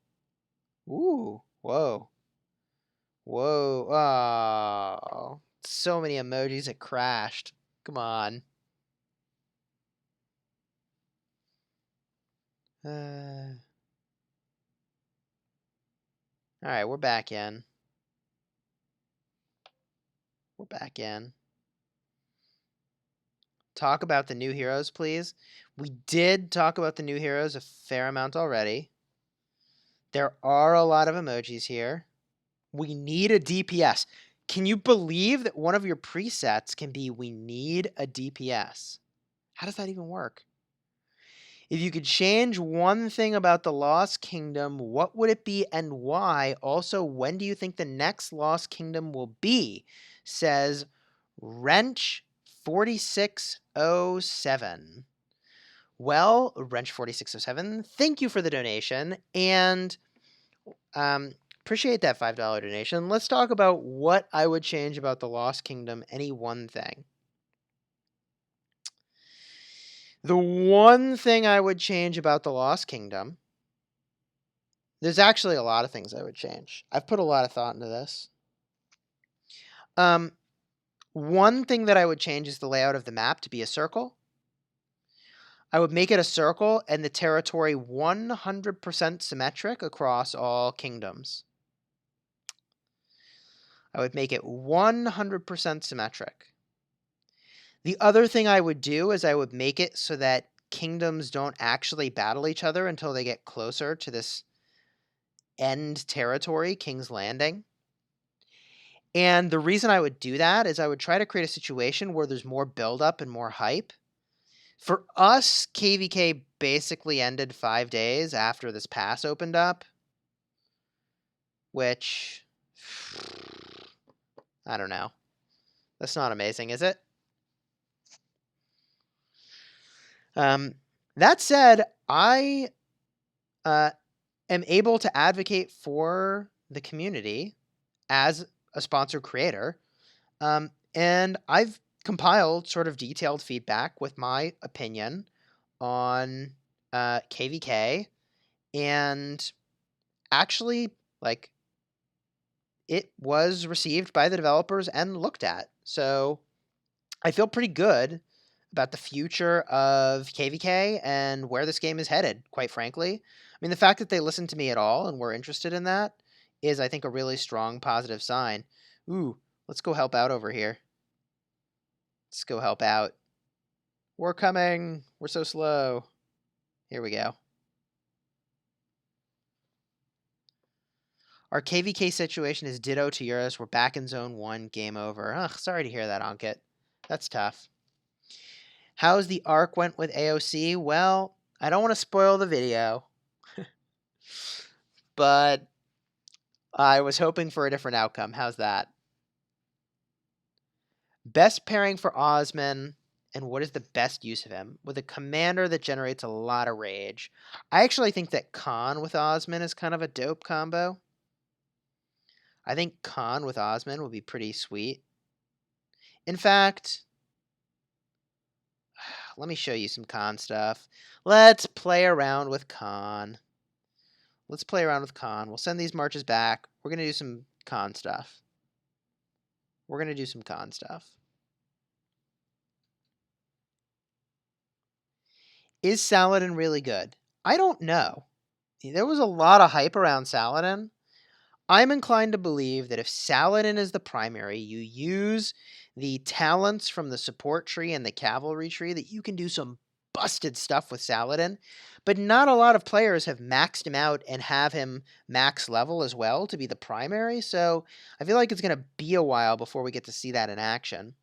Ooh, whoa. Oh, so many emojis it crashed. Come on. All right, we're back in. Talk about the new heroes, please. We did talk about the new heroes a fair amount already. There are a lot of emojis here. We need a DPS. Can you believe that one of your presets can be we need a DPS? How does that even work? If you could change one thing about the Lost Kingdom, what would it be and why? Also, when do you think the next Lost Kingdom will be? Says Wrench 4607. Well, Wrench 4607, thank you for the donation, and appreciate that $5 donation. Let's talk about what I would change about the Lost Kingdom. Any one thing. The one thing I would change about the Lost Kingdom, there's actually a lot of things I would change. I've put a lot of thought into this. One thing that I would change is the layout of the map to be a circle. I would make it a circle and the territory 100% symmetric across all kingdoms. I would make it 100% symmetric. The other thing I would do is I would make it so that kingdoms don't actually battle each other until they get closer to this end territory, King's Landing. And the reason I would do that is I would try to create a situation where there's more buildup and more hype. For us, KVK basically ended 5 days after this pass opened up, which, I don't know. That's not amazing, is it? That said, I am able to advocate for the community as a sponsored creator, and I've compiled sort of detailed feedback with my opinion on KVK, and actually, like, it was received by the developers and looked at. So I feel pretty good about the future of KVK and where this game is headed, quite frankly. I mean, the fact that they listened to me at all and were interested in that is, I think, a really strong positive sign. Ooh, let's go help out over here. Let's go help out. We're coming. We're so slow. Here we go. Our KVK situation is ditto to yours. We're back in zone 1. Game over. Ugh, sorry to hear that, Ankit. That's tough. How's the arc went with AOC? Well, I don't want to spoil the video, but I was hoping for a different outcome. How's that? Best pairing for Osman, and what is the best use of him? With a commander that generates a lot of rage. I actually think that Khan with Osman is kind of a dope combo. I think Khan with Osman would be pretty sweet. In fact, let me show you some Khan stuff. Let's play around with Khan. Let's play around with Khan. We'll send these marches back. We're going to do some Khan stuff. We're going to do some Khan stuff. Is Saladin really good? I don't know. There was a lot of hype around Saladin. I'm inclined to believe that if Saladin is the primary, you use the talents from the support tree and the cavalry tree, that you can do some busted stuff with Saladin. But not a lot of players have maxed him out and have him max level as well to be the primary, so I feel like it's going to be a while before we get to see that in action.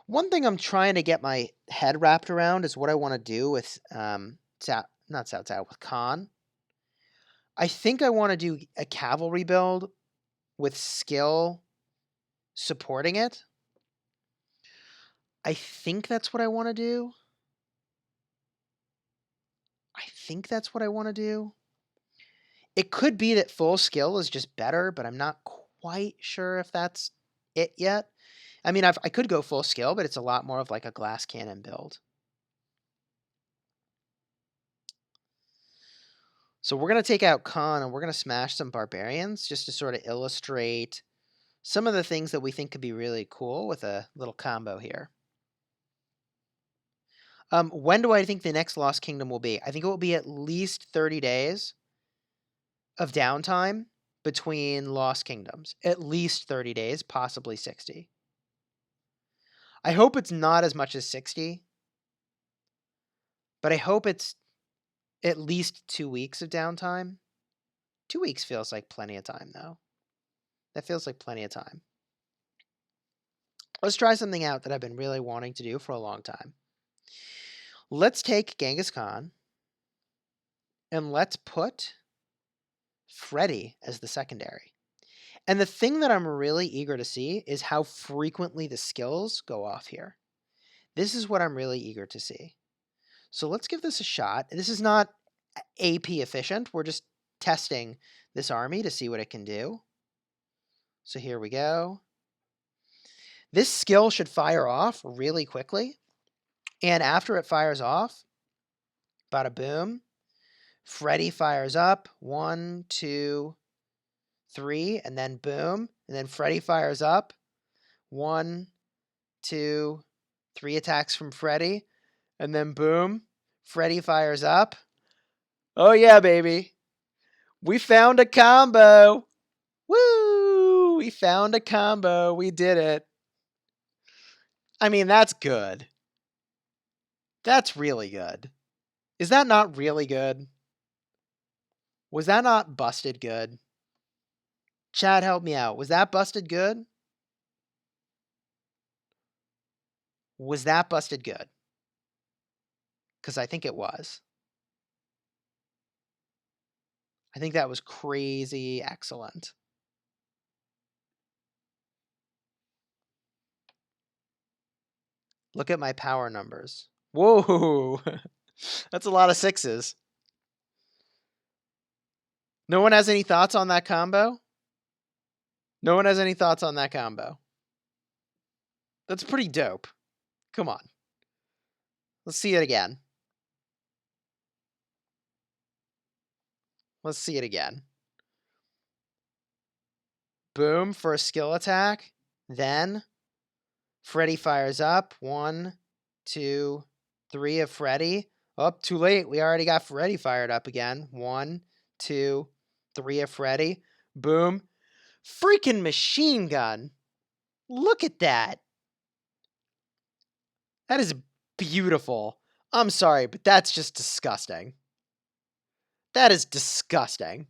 One thing I'm trying to get my head wrapped around is what I want to do with with Khan. I think I want to do a cavalry build with skill supporting it. I think that's what I want to do. It could be that full skill is just better, but I'm not quite sure if that's it yet. I mean, I could go full skill, but it's a lot more of like a glass cannon build. So we're going to take out Khan and we're going to smash some barbarians just to sort of illustrate some of the things that we think could be really cool with a little combo here. When do I think the next Lost Kingdom will be? I think it will be at least 30 days of downtime between Lost Kingdoms. At least 30 days, possibly 60. I hope it's not as much as 60, but I hope it's at least 2 weeks of downtime. 2 weeks feels like plenty of time, though. That feels like plenty of time. Let's try something out that I've been really wanting to do for a long time. Let's take Genghis Khan and let's put Freddy as the secondary. And the thing that I'm really eager to see is how frequently the skills go off here. This is what I'm really eager to see. So let's give this a shot. This is not AP efficient. We're just testing this army to see what it can do. So here we go. This skill should fire off really quickly. And after it fires off, bada boom, Freddy fires up. 1, 2, 3, and then boom. And then Freddy fires up. 1, 2, 3 attacks from Freddy. And then boom, Freddy fires up. Oh yeah, baby. We found a combo. Woo! We found a combo. We did it. I mean, that's good. That's really good. Is that not really good? Was that not busted good? Chad, help me out. Was that busted good? Was that busted good? Because I think it was. I think that was crazy excellent. Look at my power numbers. Whoa! That's a lot of 6s. No one has any thoughts on that combo? No one has any thoughts on that combo. That's pretty dope. Come on. Let's see it again. Let's see it again. Boom for a skill attack. Then Freddy fires up. 1, 2, 3 of Freddy. Oh, too late. We already got Freddy fired up again. 1, 2, 3 of Freddy. Boom. Freaking machine gun. Look at that. That is beautiful. I'm sorry, but that's just disgusting. That is disgusting.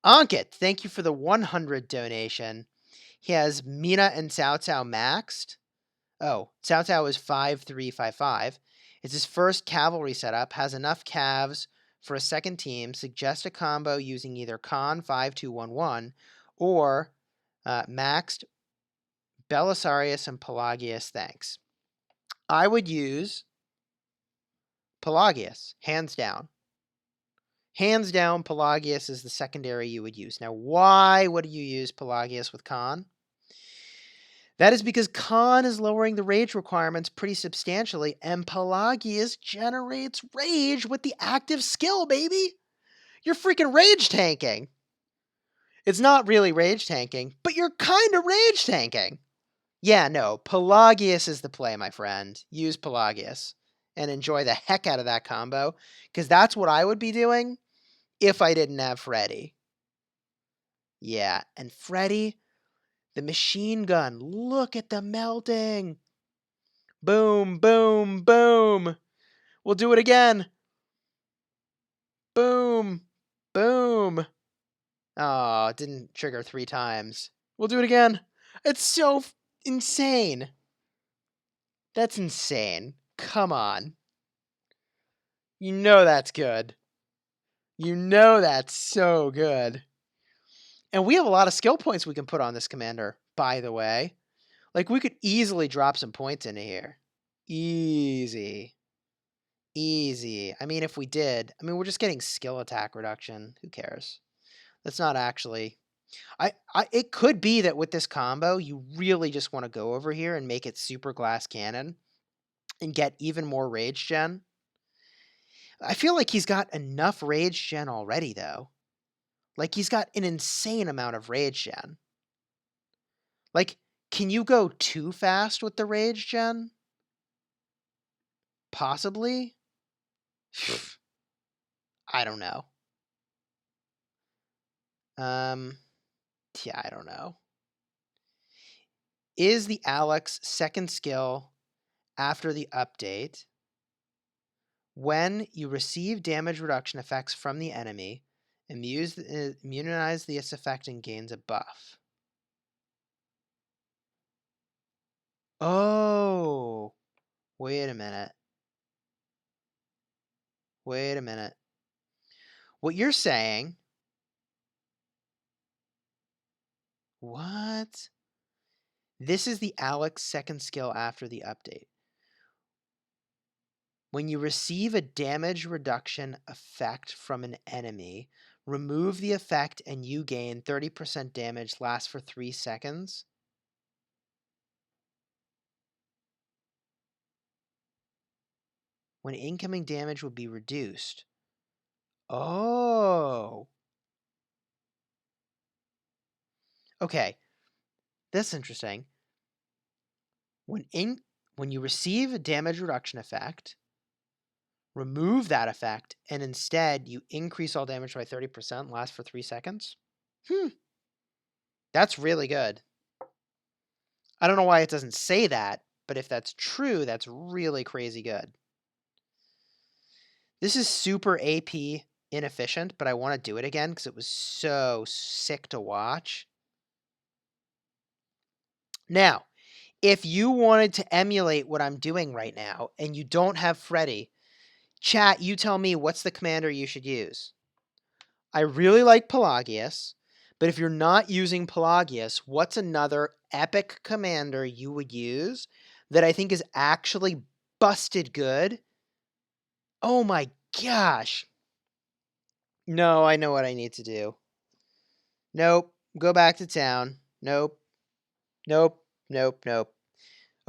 Ankit, thank you for the 100 donation. He has Mina and Cao Cao maxed. Oh, Cao Cao is 5355. It's his first cavalry setup, has enough calves for a second team, suggest a combo using either Khan 5211 or maxed Belisarius and Pelagius, thanks. I would use Pelagius, hands down. Hands down, Pelagius is the secondary you would use. Now, why would you use Pelagius with Khan? That is because Khan is lowering the rage requirements pretty substantially, and Pelagius generates rage with the active skill, baby! You're freaking rage tanking! It's not really rage tanking, but you're kind of rage tanking! Yeah, no, Pelagius is the play, my friend. Use Pelagius and enjoy the heck out of that combo, because that's what I would be doing if I didn't have Freddy. Yeah, and Freddy, the machine gun, look at the melting. Boom, boom, boom. We'll do it again. Boom, boom. Oh, it didn't trigger 3 times. We'll do it again. It's so insane. That's insane. Come on. You know that's good. You know that's so good. And we have a lot of skill points we can put on this commander, by the way. Like, we could easily drop some points into here. Easy. Easy. I mean, if we did, I mean, we're just getting skill attack reduction. Who cares? That's not actually... it could be that with this combo, you really just want to go over here and make it super glass cannon and get even more rage gen. I feel like he's got enough rage gen already, though. Like, he's got an insane amount of rage gen. Like, can you go too fast with the rage gen? Possibly? I don't know. Yeah, I don't know. Is the Alex second skill after the update when you receive damage reduction effects from the enemy, immunize this effect and gains a buff? Oh, wait a minute. Wait a minute. What you're saying... What? This is the Alex second skill after the update. When you receive a damage reduction effect from an enemy, remove the effect and you gain 30% damage, lasts for 3 seconds. When incoming damage will be reduced. Oh. Okay. That's interesting. When you receive a damage reduction effect, remove that effect, and instead you increase all damage by 30%, lasts for 3 seconds. That's really good. I don't know why it doesn't say that, but if that's true, that's really crazy good. This is super AP inefficient, but I want to do it again because it was so sick to watch. Now, if you wanted to emulate what I'm doing right now and you don't have Freddy, chat, you tell me what's the commander you should use. I really like Pelagius, but if you're not using Pelagius, what's another epic commander you would use that I think is actually busted good? Oh my gosh. No, I know what I need to do. Nope. Go back to town. Nope. Nope. Nope. Nope.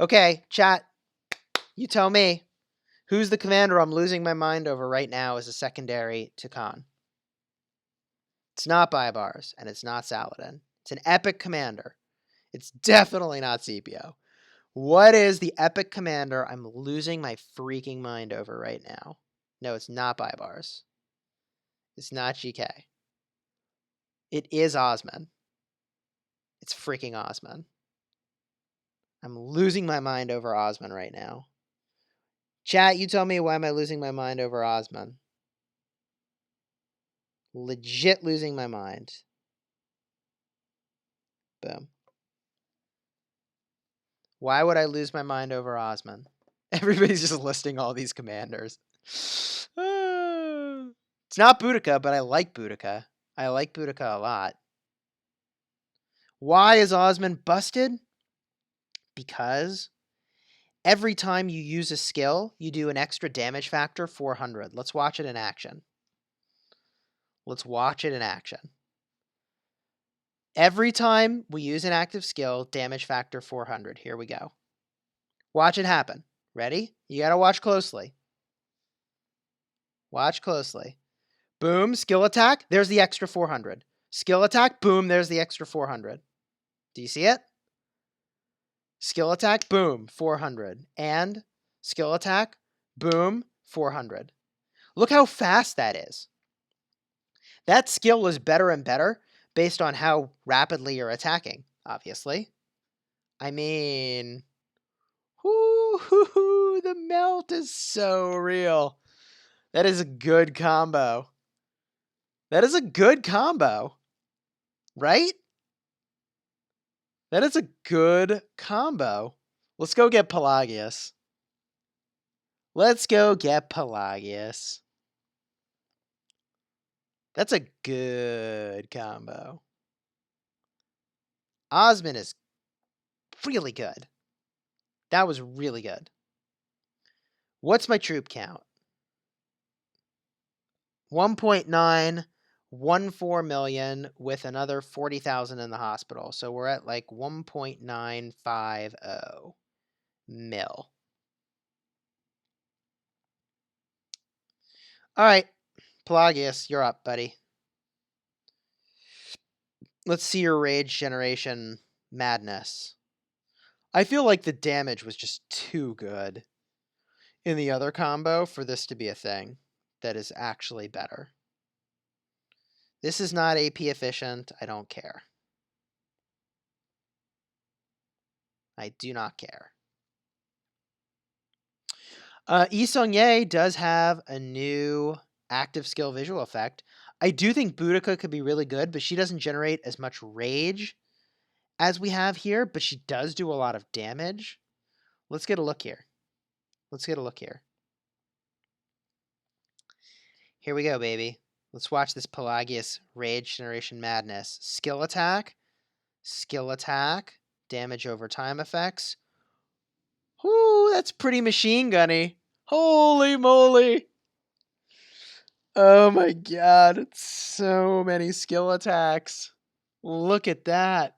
Okay, chat. You tell me. Who's the commander I'm losing my mind over right now as a secondary to Khan? It's not Baibars, and it's not Saladin. It's an epic commander. It's definitely not Scipio. What is the epic commander I'm losing my freaking mind over right now? No, it's not Baibars. It's not GK. It is Osman. It's freaking Osman. I'm losing my mind over Osman right now. Chat, you tell me, why am I losing my mind over Osman? Legit losing my mind. Boom. Why would I lose my mind over Osman? Everybody's just listing all these commanders. It's not Boudica, but I like Boudica. I like Boudica a lot. Why is Osman busted? Because every time you use a skill, you do an extra damage factor 400. Let's watch it in action. Let's watch it in action. Every time we use an active skill, damage factor 400. Here we go. Watch it happen. Ready? You gotta watch closely. Watch closely. Boom, skill attack. There's the extra 400. Skill attack. Boom, there's the extra 400. Do you see it? Skill attack. Boom, 400. And skill attack. Boom, 400. Look how fast that is. That skill is better and better based on how rapidly you're attacking, obviously. I mean, the melt is so real. That is a good combo. That is a good combo, right? That is a good combo. Let's go get Pelagius. Let's go get Pelagius. That's a good combo. Osman is really good. That was really good. What's my troop count? 1.914 million with another 40,000 in the hospital. So we're at like 1.950 mil. All right, Pelagius, you're up, buddy. Let's see your rage generation madness. I feel like the damage was just too good in the other combo for this to be a thing that is actually better. This is not AP efficient. I don't care. I do not care. Yi Seong-Ye does have a new active skill visual effect. I do think Boudica could be really good, but she doesn't generate as much rage as we have here, but she does do a lot of damage. Let's get a look here. Let's get a look here. Here we go, baby. Let's watch this Pelagius Rage Generation Madness. Skill attack, damage over time effects. Ooh, that's pretty machine gunny. Holy moly. Oh my god, it's so many skill attacks. Look at that.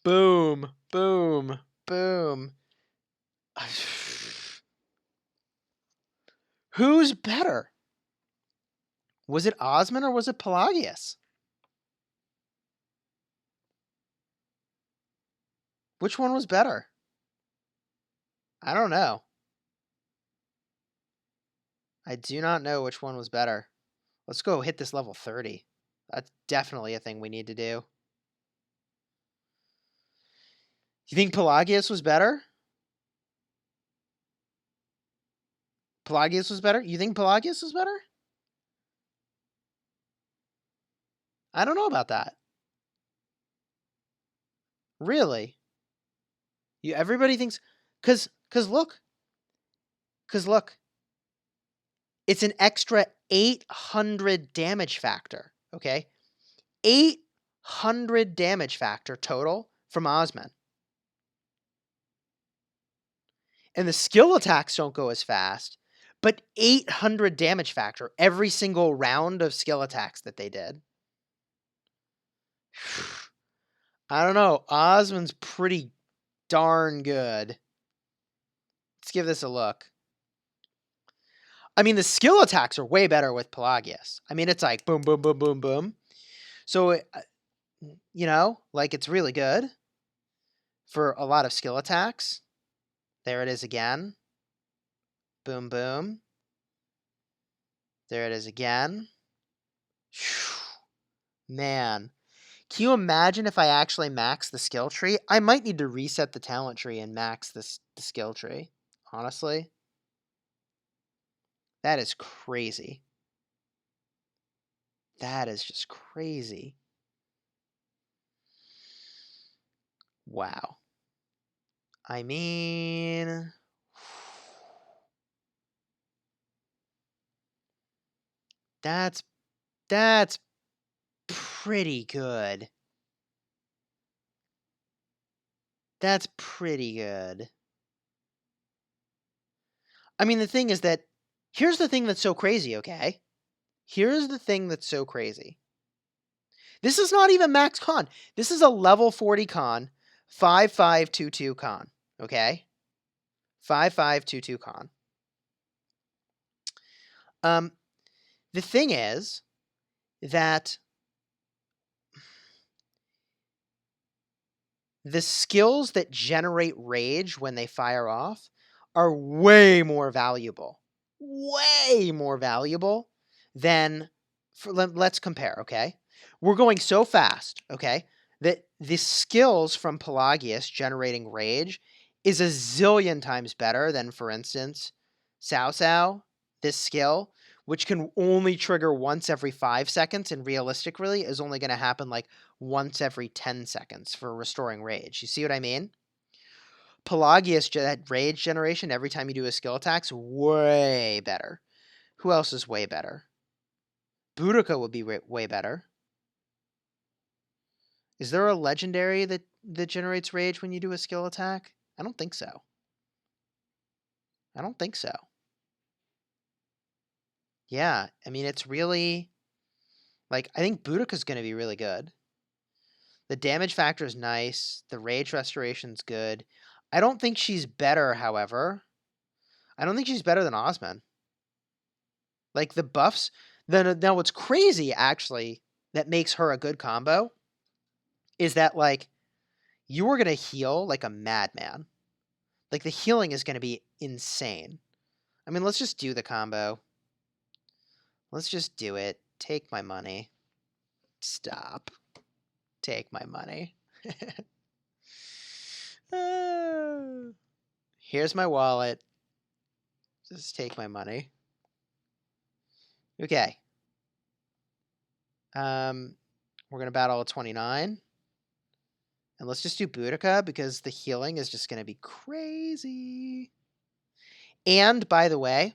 Boom, boom, boom. Who's better? Was it Osman or was it Pelagius? Which one was better? I don't know. I do not know which one was better. Let's go hit this level 30. That's definitely a thing we need to do. You think Pelagius was better? Pelagius was better? You think Pelagius was better? I don't know about that. Really? Everybody thinks cuz look. It's an extra 800 damage factor, okay? 800 damage factor total from Osman. And the skill attacks don't go as fast, but 800 damage factor every single round of skill attacks that they did. I don't know. Osman's pretty darn good. Let's give this a look. I mean, the skill attacks are way better with Pelagius. I mean, it's like boom, boom, boom, boom, boom. So, like it's really good for a lot of skill attacks. There it is again. Boom, boom. There it is again. Man. Can you imagine if I actually max the skill tree? I might need to reset the talent tree and max the skill tree. Honestly. That is crazy. That is just crazy. Wow. I mean... That's pretty good. That's pretty good. I mean, the thing is that here's the thing that's so crazy, okay? Here's the thing that's so crazy. This is not even max con. This is a level 40 con, 5522 con, okay? 5522 con. The thing is that the skills that generate rage when they fire off are way more valuable. Way more valuable than... let's compare, okay? We're going so fast, okay, that the skills from Pelagius generating rage is a zillion times better than, for instance, Cao Cao, this skill, which can only trigger once every 5 seconds, and realistically is only going to happen like once every 10 seconds for restoring rage. You see what I mean? Pelagius, that rage generation every time you do a skill attack's way better. Who else is way better? Boudica would be way better. Is there a legendary that generates rage when you do a skill attack? I don't think so. I don't think so. Yeah, I mean, it's really... like, I think Boudica's going to be really good. The damage factor is nice. The rage restoration's good. I don't think she's better, however. I don't think she's better than Osman. Like, the buffs... now, what's crazy, actually, that makes her a good combo is that, like, you are going to heal like a madman. Like, the healing is going to be insane. I mean, let's just do the combo. Let's just do it. Take my money. Stop. Take my money. Here's my wallet. Just take my money. Okay. We're going to battle a 29. And let's just do Boudica because the healing is just going to be crazy. And, by the way,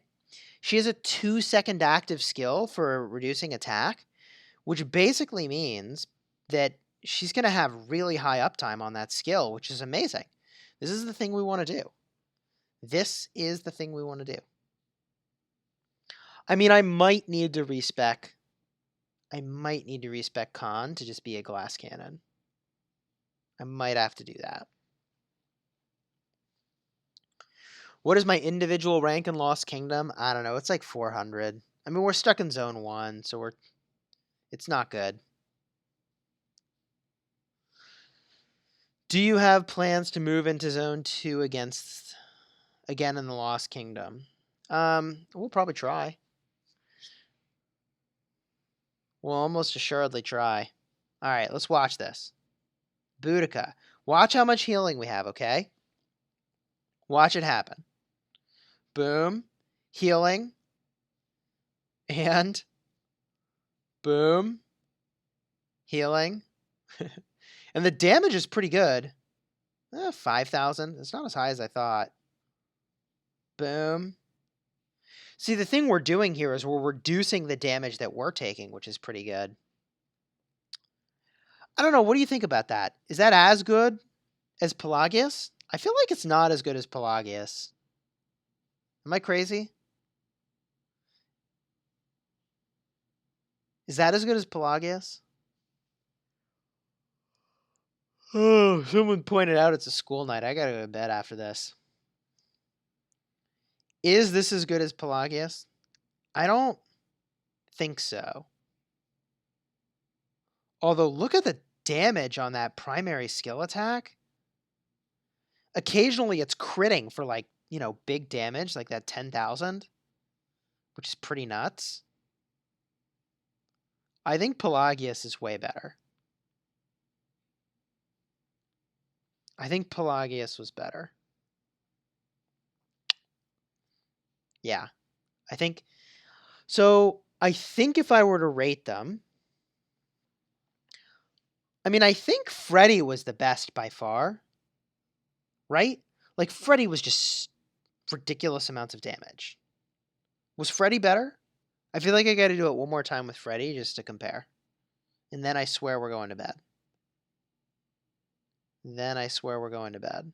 she has a 2-second active skill for reducing attack, which basically means that she's going to have really high uptime on that skill, which is amazing. This is the thing we want to do. This is the thing we want to do. I mean, I might need to respec Khan to just be a glass cannon. I might have to do that. What is my individual rank in Lost Kingdom? I don't know. It's like 400. I mean, we're stuck in Zone 1, so it's not good. Do you have plans to move into Zone 2 again in the Lost Kingdom? We'll probably try. We'll almost assuredly try. All right, let's watch this. Boudica. Watch how much healing we have, okay? Watch it happen. Boom. Healing. And boom. Healing. And the damage is pretty good. 5,000. It's not as high as I thought. Boom. See, the thing we're doing here is we're reducing the damage that we're taking, which is pretty good. I don't know. What do you think about that? Is that as good as Pelagius? I feel like it's not as good as Pelagius. Am I crazy? Is that as good as Pelagius? Oh, someone pointed out it's a school night. I gotta go to bed after this. Is this as good as Pelagius? I don't think so. Although, look at the damage on that primary skill attack. Occasionally, it's critting for, like, you know, big damage, like that 10,000, which is pretty nuts. I think Pelagius is way better. I think Pelagius was better. Yeah, I think. So, I think if I were to rate them, I mean, I think Freddy was the best by far, right? Like, Freddy was just ridiculous amounts of damage. Was Freddy better? I feel like I got to do it one more time with Freddy just to compare. And then I swear we're going to bed. Then I swear we're going to bed.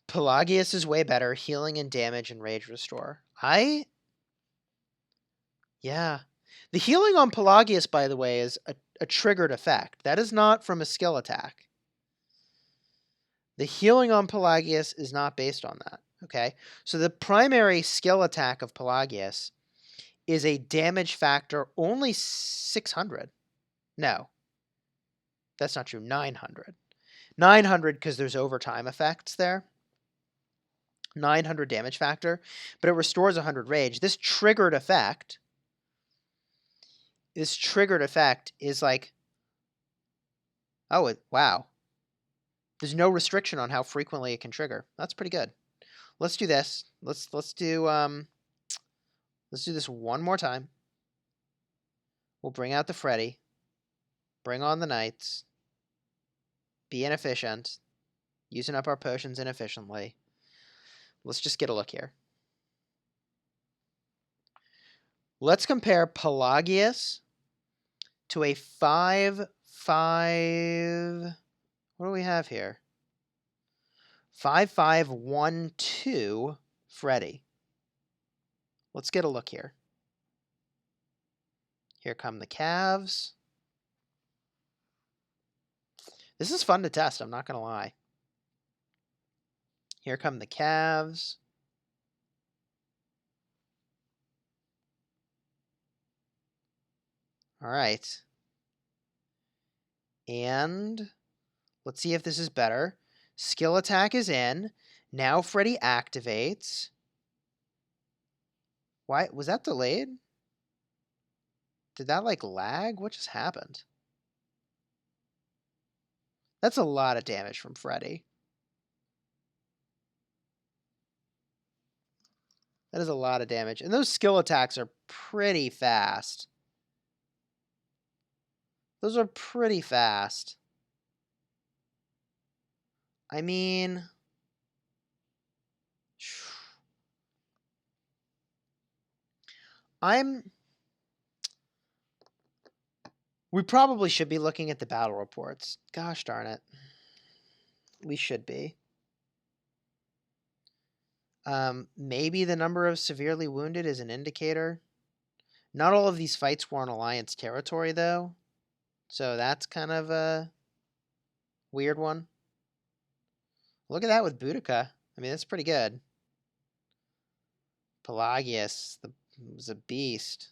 Pelagius is way better. Healing and damage and rage restore. Yeah. The healing on Pelagius, by the way, is a triggered effect. That is not from a skill attack. The healing on Pelagius is not based on that. Okay? So the primary skill attack of Pelagius is a damage factor only 600. No. That's not true. 900. 900 because there's overtime effects there. 900 damage factor, but it restores 100 rage. This triggered effect is like, oh, wow. There's no restriction on how frequently it can trigger. That's pretty good. Let's do this. Let's do this one more time. We'll bring out the Freddy. Bring on the Knights. Be inefficient. Using up our potions inefficiently. Let's just get a look here. Let's compare Pelagius to a 5-5. What do we have here? 5-5-1-2 Freddy. Let's get a look here. Here come the calves. This is fun to test, I'm not going to lie. Here come the calves. All right. And let's see if this is better. Skill attack is in. Now Freddy activates. Why was that delayed? Did that like lag? What just happened? That's a lot of damage from Freddy. That is a lot of damage. And those skill attacks are pretty fast. Those are pretty fast. I mean, we probably should be looking at the battle reports. Gosh darn it. We should be. Maybe the number of severely wounded is an indicator. Not all of these fights were on Alliance territory, though. So that's kind of a weird one. Look at that with Boudica. I mean, that's pretty good. Pelagius was a beast.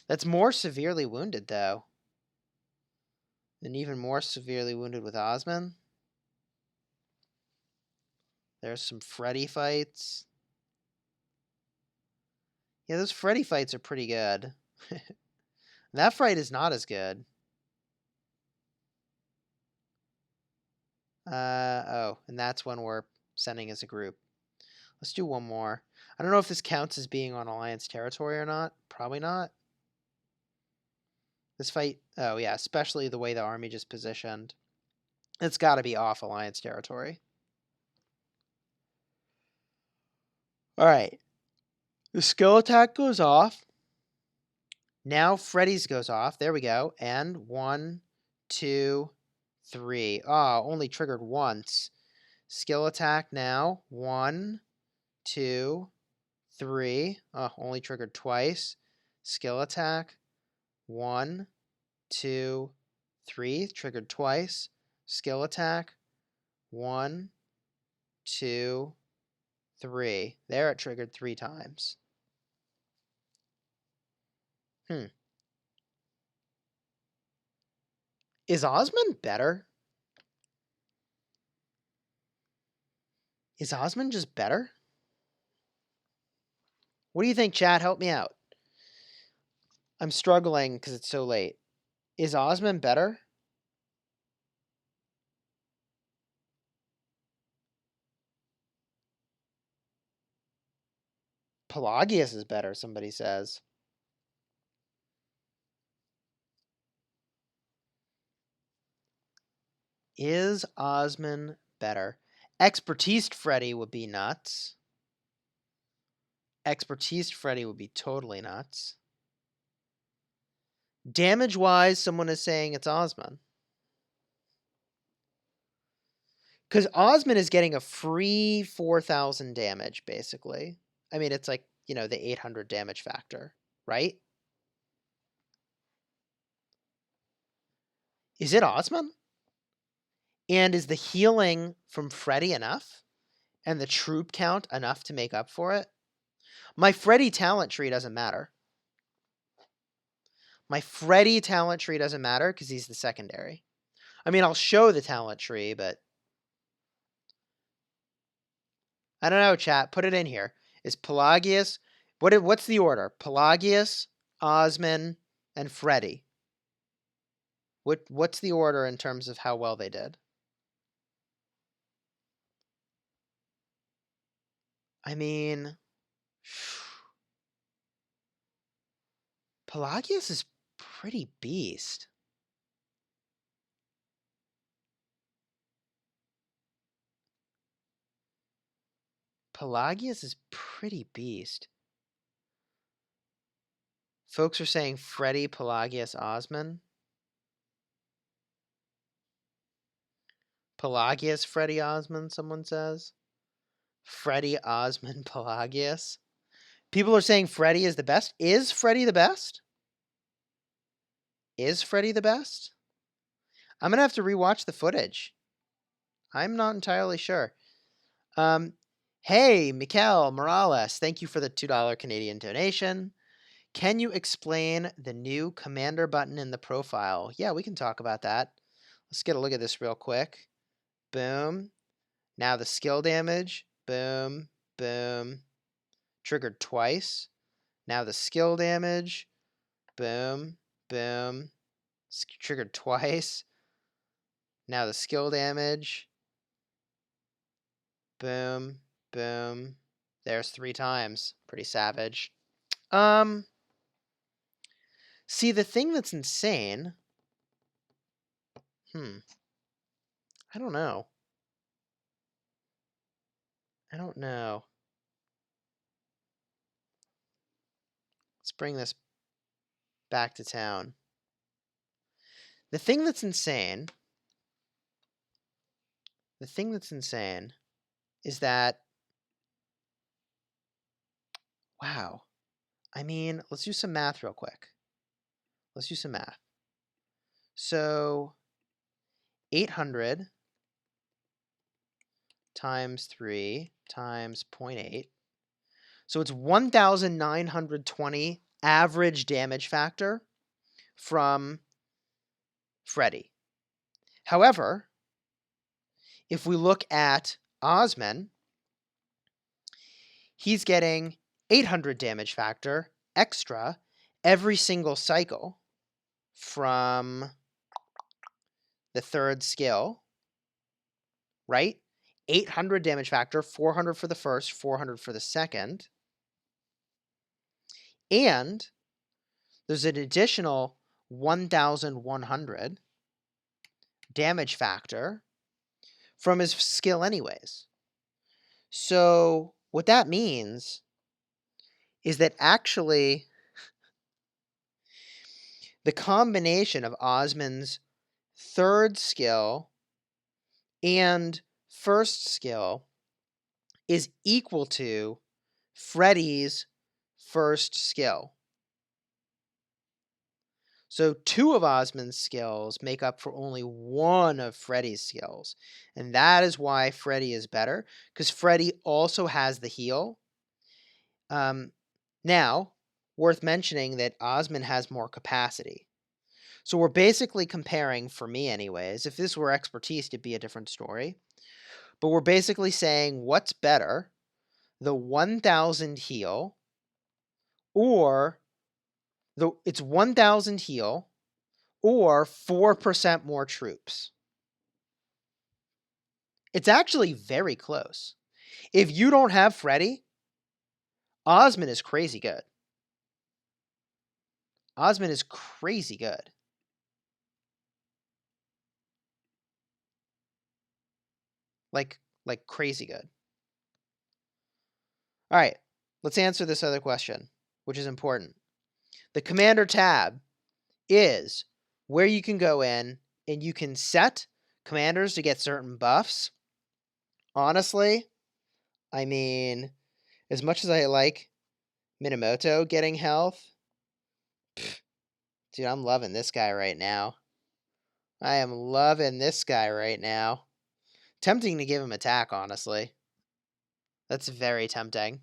That's more severely wounded, though. And even more severely wounded with Osman. There's some Freddy fights. Yeah, those Freddy fights are pretty good. That fight is not as good. Oh, and that's when we're sending as a group. Let's do one more. I don't know if this counts as being on Alliance territory or not. Probably not. This fight, oh yeah, especially the way the army just positioned. It's got to be off Alliance territory. All right. The skill attack goes off. Now Freddy's goes off. There we go. And 1, 2, 3. Oh, only triggered once. Skill attack now. 1, 2, 3. Oh, only triggered twice. Skill attack. 1, 2, 3. Triggered twice. Skill attack. 1, 2, 3. There it triggered 3 times. Is Osmond better? Is Osmond just better? What do you think, chat? Help me out. I'm struggling because it's so late. Is Osmond better? Pelagius is better, somebody says. Is Osmond better? Expertise Freddy would be nuts. Expertise Freddy would be totally nuts. Damage-wise, someone is saying it's Osmond. Because Osmond is getting a free 4,000 damage, basically. I mean, it's like, you know, the 800 damage factor, right? Is it Osmond? And is the healing from Freddy enough? And the troop count enough to make up for it? My Freddy talent tree doesn't matter. My Freddy talent tree doesn't matter because he's the secondary. I mean, I'll show the talent tree, but I don't know, chat. Put it in here. Is Pelagius... What's the order? Pelagius, Osmond, and Freddy. What's the order in terms of how well they did? I mean... Pelagius is pretty beast. Pelagius is pretty beast. Folks are saying Freddy, Pelagius, Osmond. Pelagius, Freddy, Osmond, someone says. Freddy, Osmond, Pelagius. People are saying Freddy is the best. Is Freddy the best? Is Freddy the best? I'm going to have to rewatch the footage. I'm not entirely sure. Hey, Mikel Morales, thank you for the $2 Canadian donation. Can you explain the new commander button in the profile? Yeah, we can talk about that. Let's get a look at this real quick. Boom. Now the skill damage. Boom, boom. Triggered twice. Now the skill damage. Boom, boom. Triggered twice. Now the skill damage. Boom, boom. There's 3 times. Pretty savage. See, the thing that's insane... I don't know. Let's bring this back to town. The thing that's insane is that, wow. I mean, let's do some math real quick. Let's do some math. So 800 times 3 times 0.8. So it's 1,920 average damage factor from Freddy. However, if we look at Osmond, he's getting 800 damage factor extra every single cycle from the 3rd skill, right? 800 damage factor, 400 for the first, 400 for the second. And there's an additional 1,100 damage factor from his skill anyways. So what that means is that actually the combination of Osmond's 3rd skill and 1st skill is equal to Freddy's 1st skill. So 2 of Osmond's skills make up for only 1 of Freddy's skills. And that is why Freddy is better, because Freddy also has the heal. Now, worth mentioning that Osmond has more capacity. So we're basically comparing, for me anyways, if this were expertise, it'd be a different story. But we're basically saying what's better, the 1,000 heal, or it's 1,000 heal, or 4% more troops. It's actually very close. If you don't have Freddy, Osmond is crazy good. Osmond is crazy good. Like crazy good. All right, let's answer this other question, which is important. The Commander tab is where you can go in and you can set commanders to get certain buffs. Honestly, I mean, as much as I like Minamoto getting health, dude, I'm loving this guy right now. I am loving this guy right now. Tempting to give him attack, honestly. That's very tempting.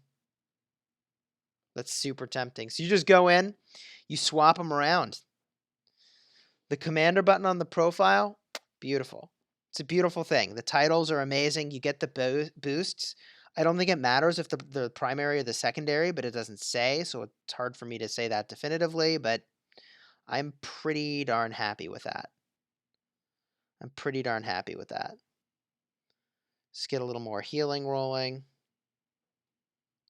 That's super tempting. So you just go in, you swap them around. The commander button on the profile, beautiful. It's a beautiful thing. The titles are amazing. You get the boosts. I don't think it matters if the primary or the secondary, but it doesn't say, so it's hard for me to say that definitively, but I'm pretty darn happy with that. I'm pretty darn happy with that. Let's get a little more healing rolling.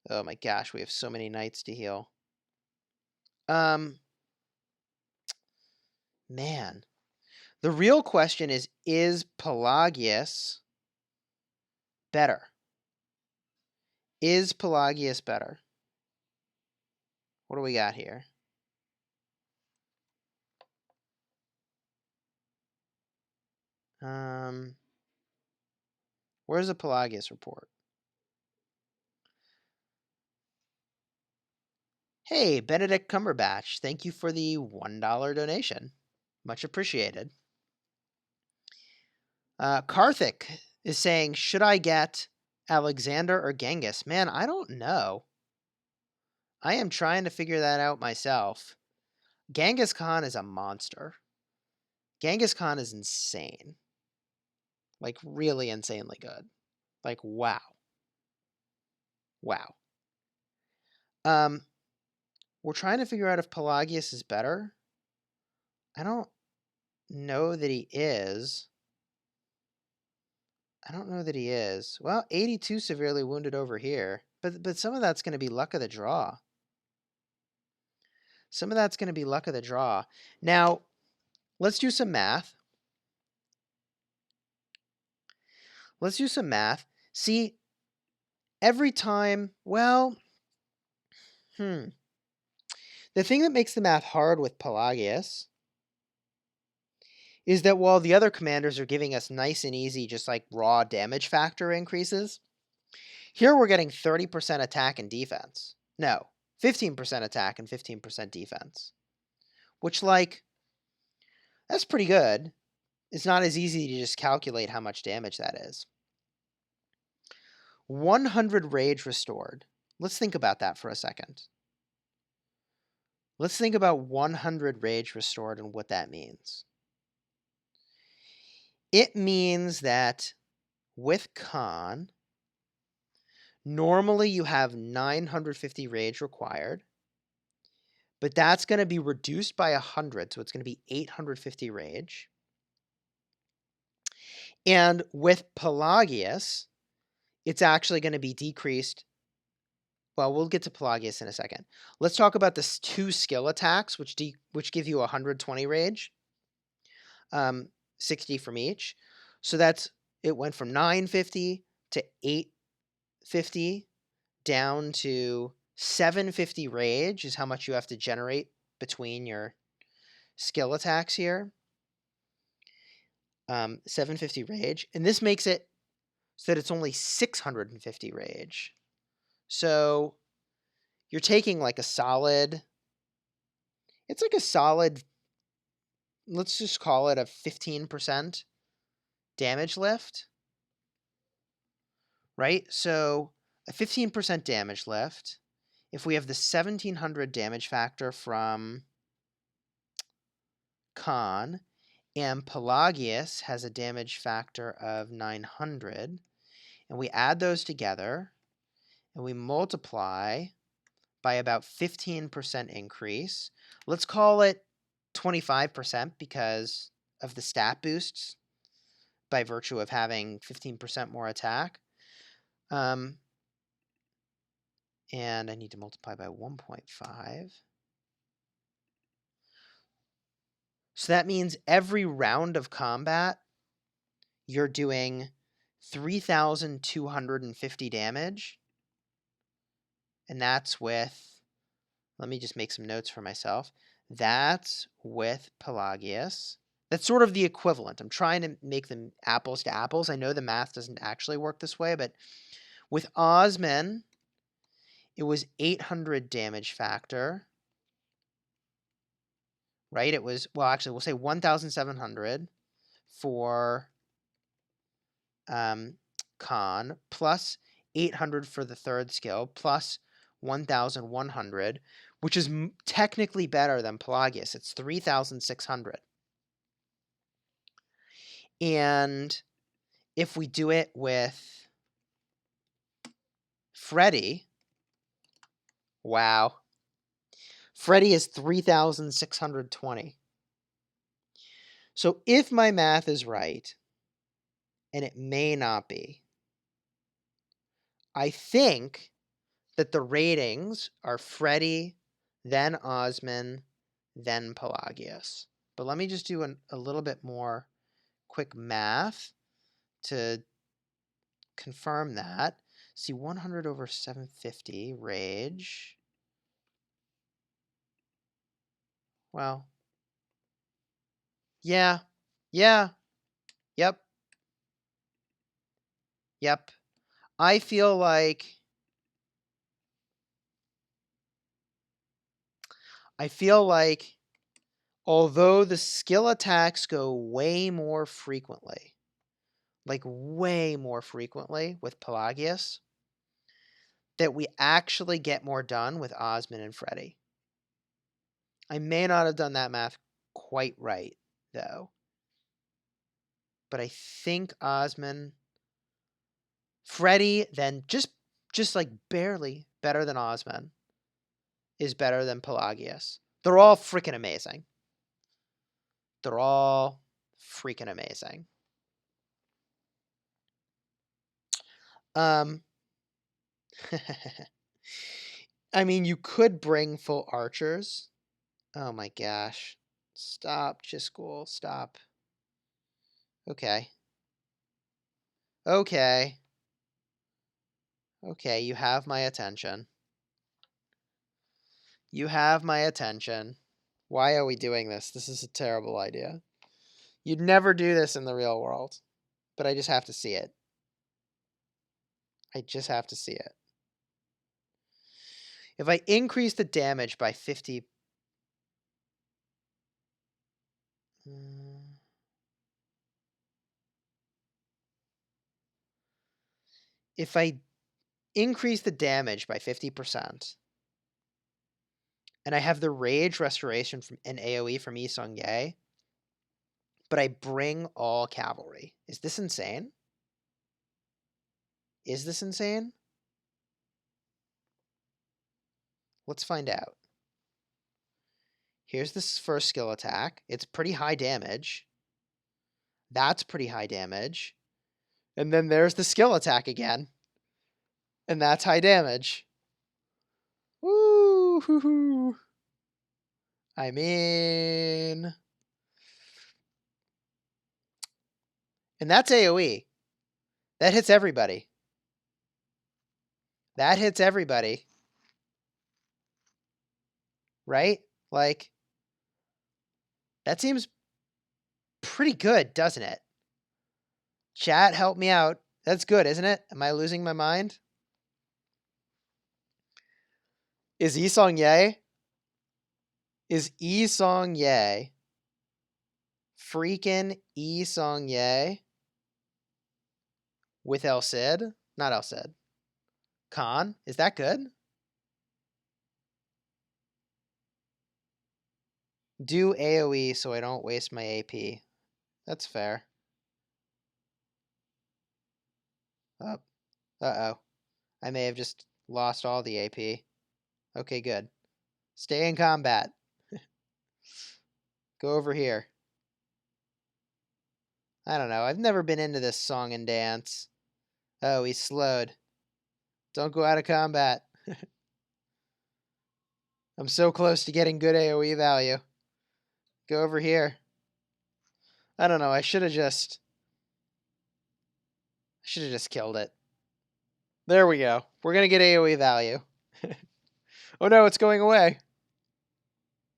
Oh my gosh, we have so many knights to heal. Man. The real question is Pelagius better? Is Pelagius better? What do we got here? Where's the Pelagius report? Hey, Benedict Cumberbatch, thank you for the $1 donation. Much appreciated. Karthik is saying, should I get Alexander or Genghis? Man, I don't know. I am trying to figure that out myself. Genghis Khan is a monster. Genghis Khan is insane. Like, really insanely good. Like, wow. Wow. We're trying to figure out if Pelagius is better. I don't know that he is. I don't know that he is. Well, 82 severely wounded over here. But some of that's going to be luck of the draw. Some of that's going to be luck of the draw. Now, let's do some math. Let's do some math. See, every time, well, the thing that makes the math hard with Pelagius is that while the other commanders are giving us nice and easy, just like raw damage factor increases, here we're getting 30% attack and defense. No, 15% attack and 15% defense. Which, like, that's pretty good. It's not as easy to just calculate how much damage that is. 100 rage restored. Let's think about that for a second. Let's think about 100 rage restored and what that means. It means that with Khan, normally you have 950 rage required, but that's going to be reduced by 100, so it's going to be 850 rage. And with Pelagius, it's actually going to be decreased. Well, we'll get to Pelagius in a second. Let's talk about the 2 skill attacks, which give you 120 rage, 60 from each. So it went from 950 to 850 down to 750 rage is how much you have to generate between your skill attacks here. 750 rage, and this makes it so that it's only 650 rage. So you're taking like a solid, it's like a solid let's just call it a 15% damage lift, right? So a 15% damage lift, if we have the 1700 damage factor from Khan, and Pelagius has a damage factor of 900, and we add those together, and we multiply by about 15% increase. Let's call it 25% because of the stat boosts by virtue of having 15% more attack. And I need to multiply by 1.5. So that means every round of combat, you're doing 3,250 damage. And that's with, let me just make some notes for myself. That's with Pelagius. That's sort of the equivalent. I'm trying to make them apples to apples. I know the math doesn't actually work this way, but with Osman, it was 800 damage factor, right? It was, well, actually, we'll say 1,700 for Khan, plus 800 for the third skill, plus 1,100, which is technically better than Pelagius. It's 3,600. And if we do it with Freddy, wow. Freddy is 3,620. So if my math is right, and it may not be, I think that the ratings are Freddy, then Osman, then Pelagius. But let me just do a little bit more quick math to confirm that. See, 100 over 750, rage. Well, yeah, yep, yep. I feel like although the skill attacks go way more frequently, like way more frequently with Pelagius, that we actually get more done with Osman and Freddy. I may not have done that math quite right, though. But I think Osman, Freddy, then just like barely better than Osman, is better than Pelagius. They're all freaking amazing. They're all freaking amazing. I mean, you could bring full archers. Oh my gosh. Stop, Chisgule, stop. Okay. Okay. Okay, you have my attention. You have my attention. Why are we doing this? This is a terrible idea. You'd never do this in the real world, but I just have to see it. I just have to see it. If I increase the damage by 50... If I increase the damage by 50%, and I have the rage restoration from an AoE from Yi Seong-Yae, but I bring all cavalry. Is this insane? Is this insane? Let's find out. Here's this first skill attack. It's pretty high damage. That's pretty high damage. And then there's the skill attack again. And that's high damage. Woo hoo hoo. I'm in. And that's AoE. That hits everybody. That hits everybody. Right? Like, that seems pretty good, doesn't it? Chat, help me out. That's good, isn't it? Am I losing my mind? Is Yi Seong-Yae? Is Yi Seong-Yae Freaking Yi Song Ye with El Cid. Not El Cid. Khan. Is that good? Do AoE so I don't waste my AP. That's fair. Oh. Uh-oh. I may have just lost all the AP. Okay, good. Stay in combat. Go over here. I don't know. I've never been into this song and dance. Oh, he's slowed. Don't go out of combat. I'm so close to getting good AoE value. Go over here. I don't know. I should have just killed it. There we go. We're going to get AoE value. Oh no, it's going away.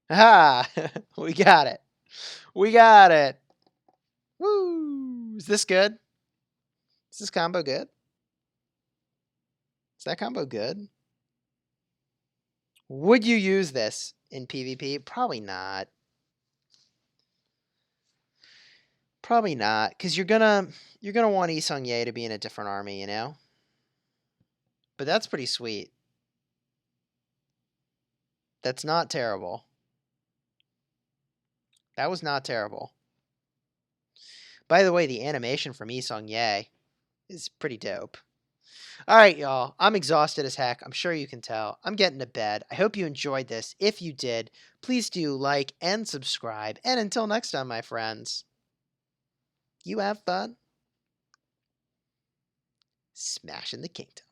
Ha! We got it. We got it. Woo! Is this good? Is this combo good? Is that combo good? Would you use this in PvP? Probably not. Probably not, because you're gonna want Yi Sung Ye to be in a different army, you know? But that's pretty sweet. That's not terrible. That was not terrible. By the way, the animation from Yi Sung Ye is pretty dope. All right, y'all. I'm exhausted as heck. I'm sure you can tell. I'm getting to bed. I hope you enjoyed this. If you did, please do like and subscribe. And until next time, my friends, you have fun smashing the kingdom.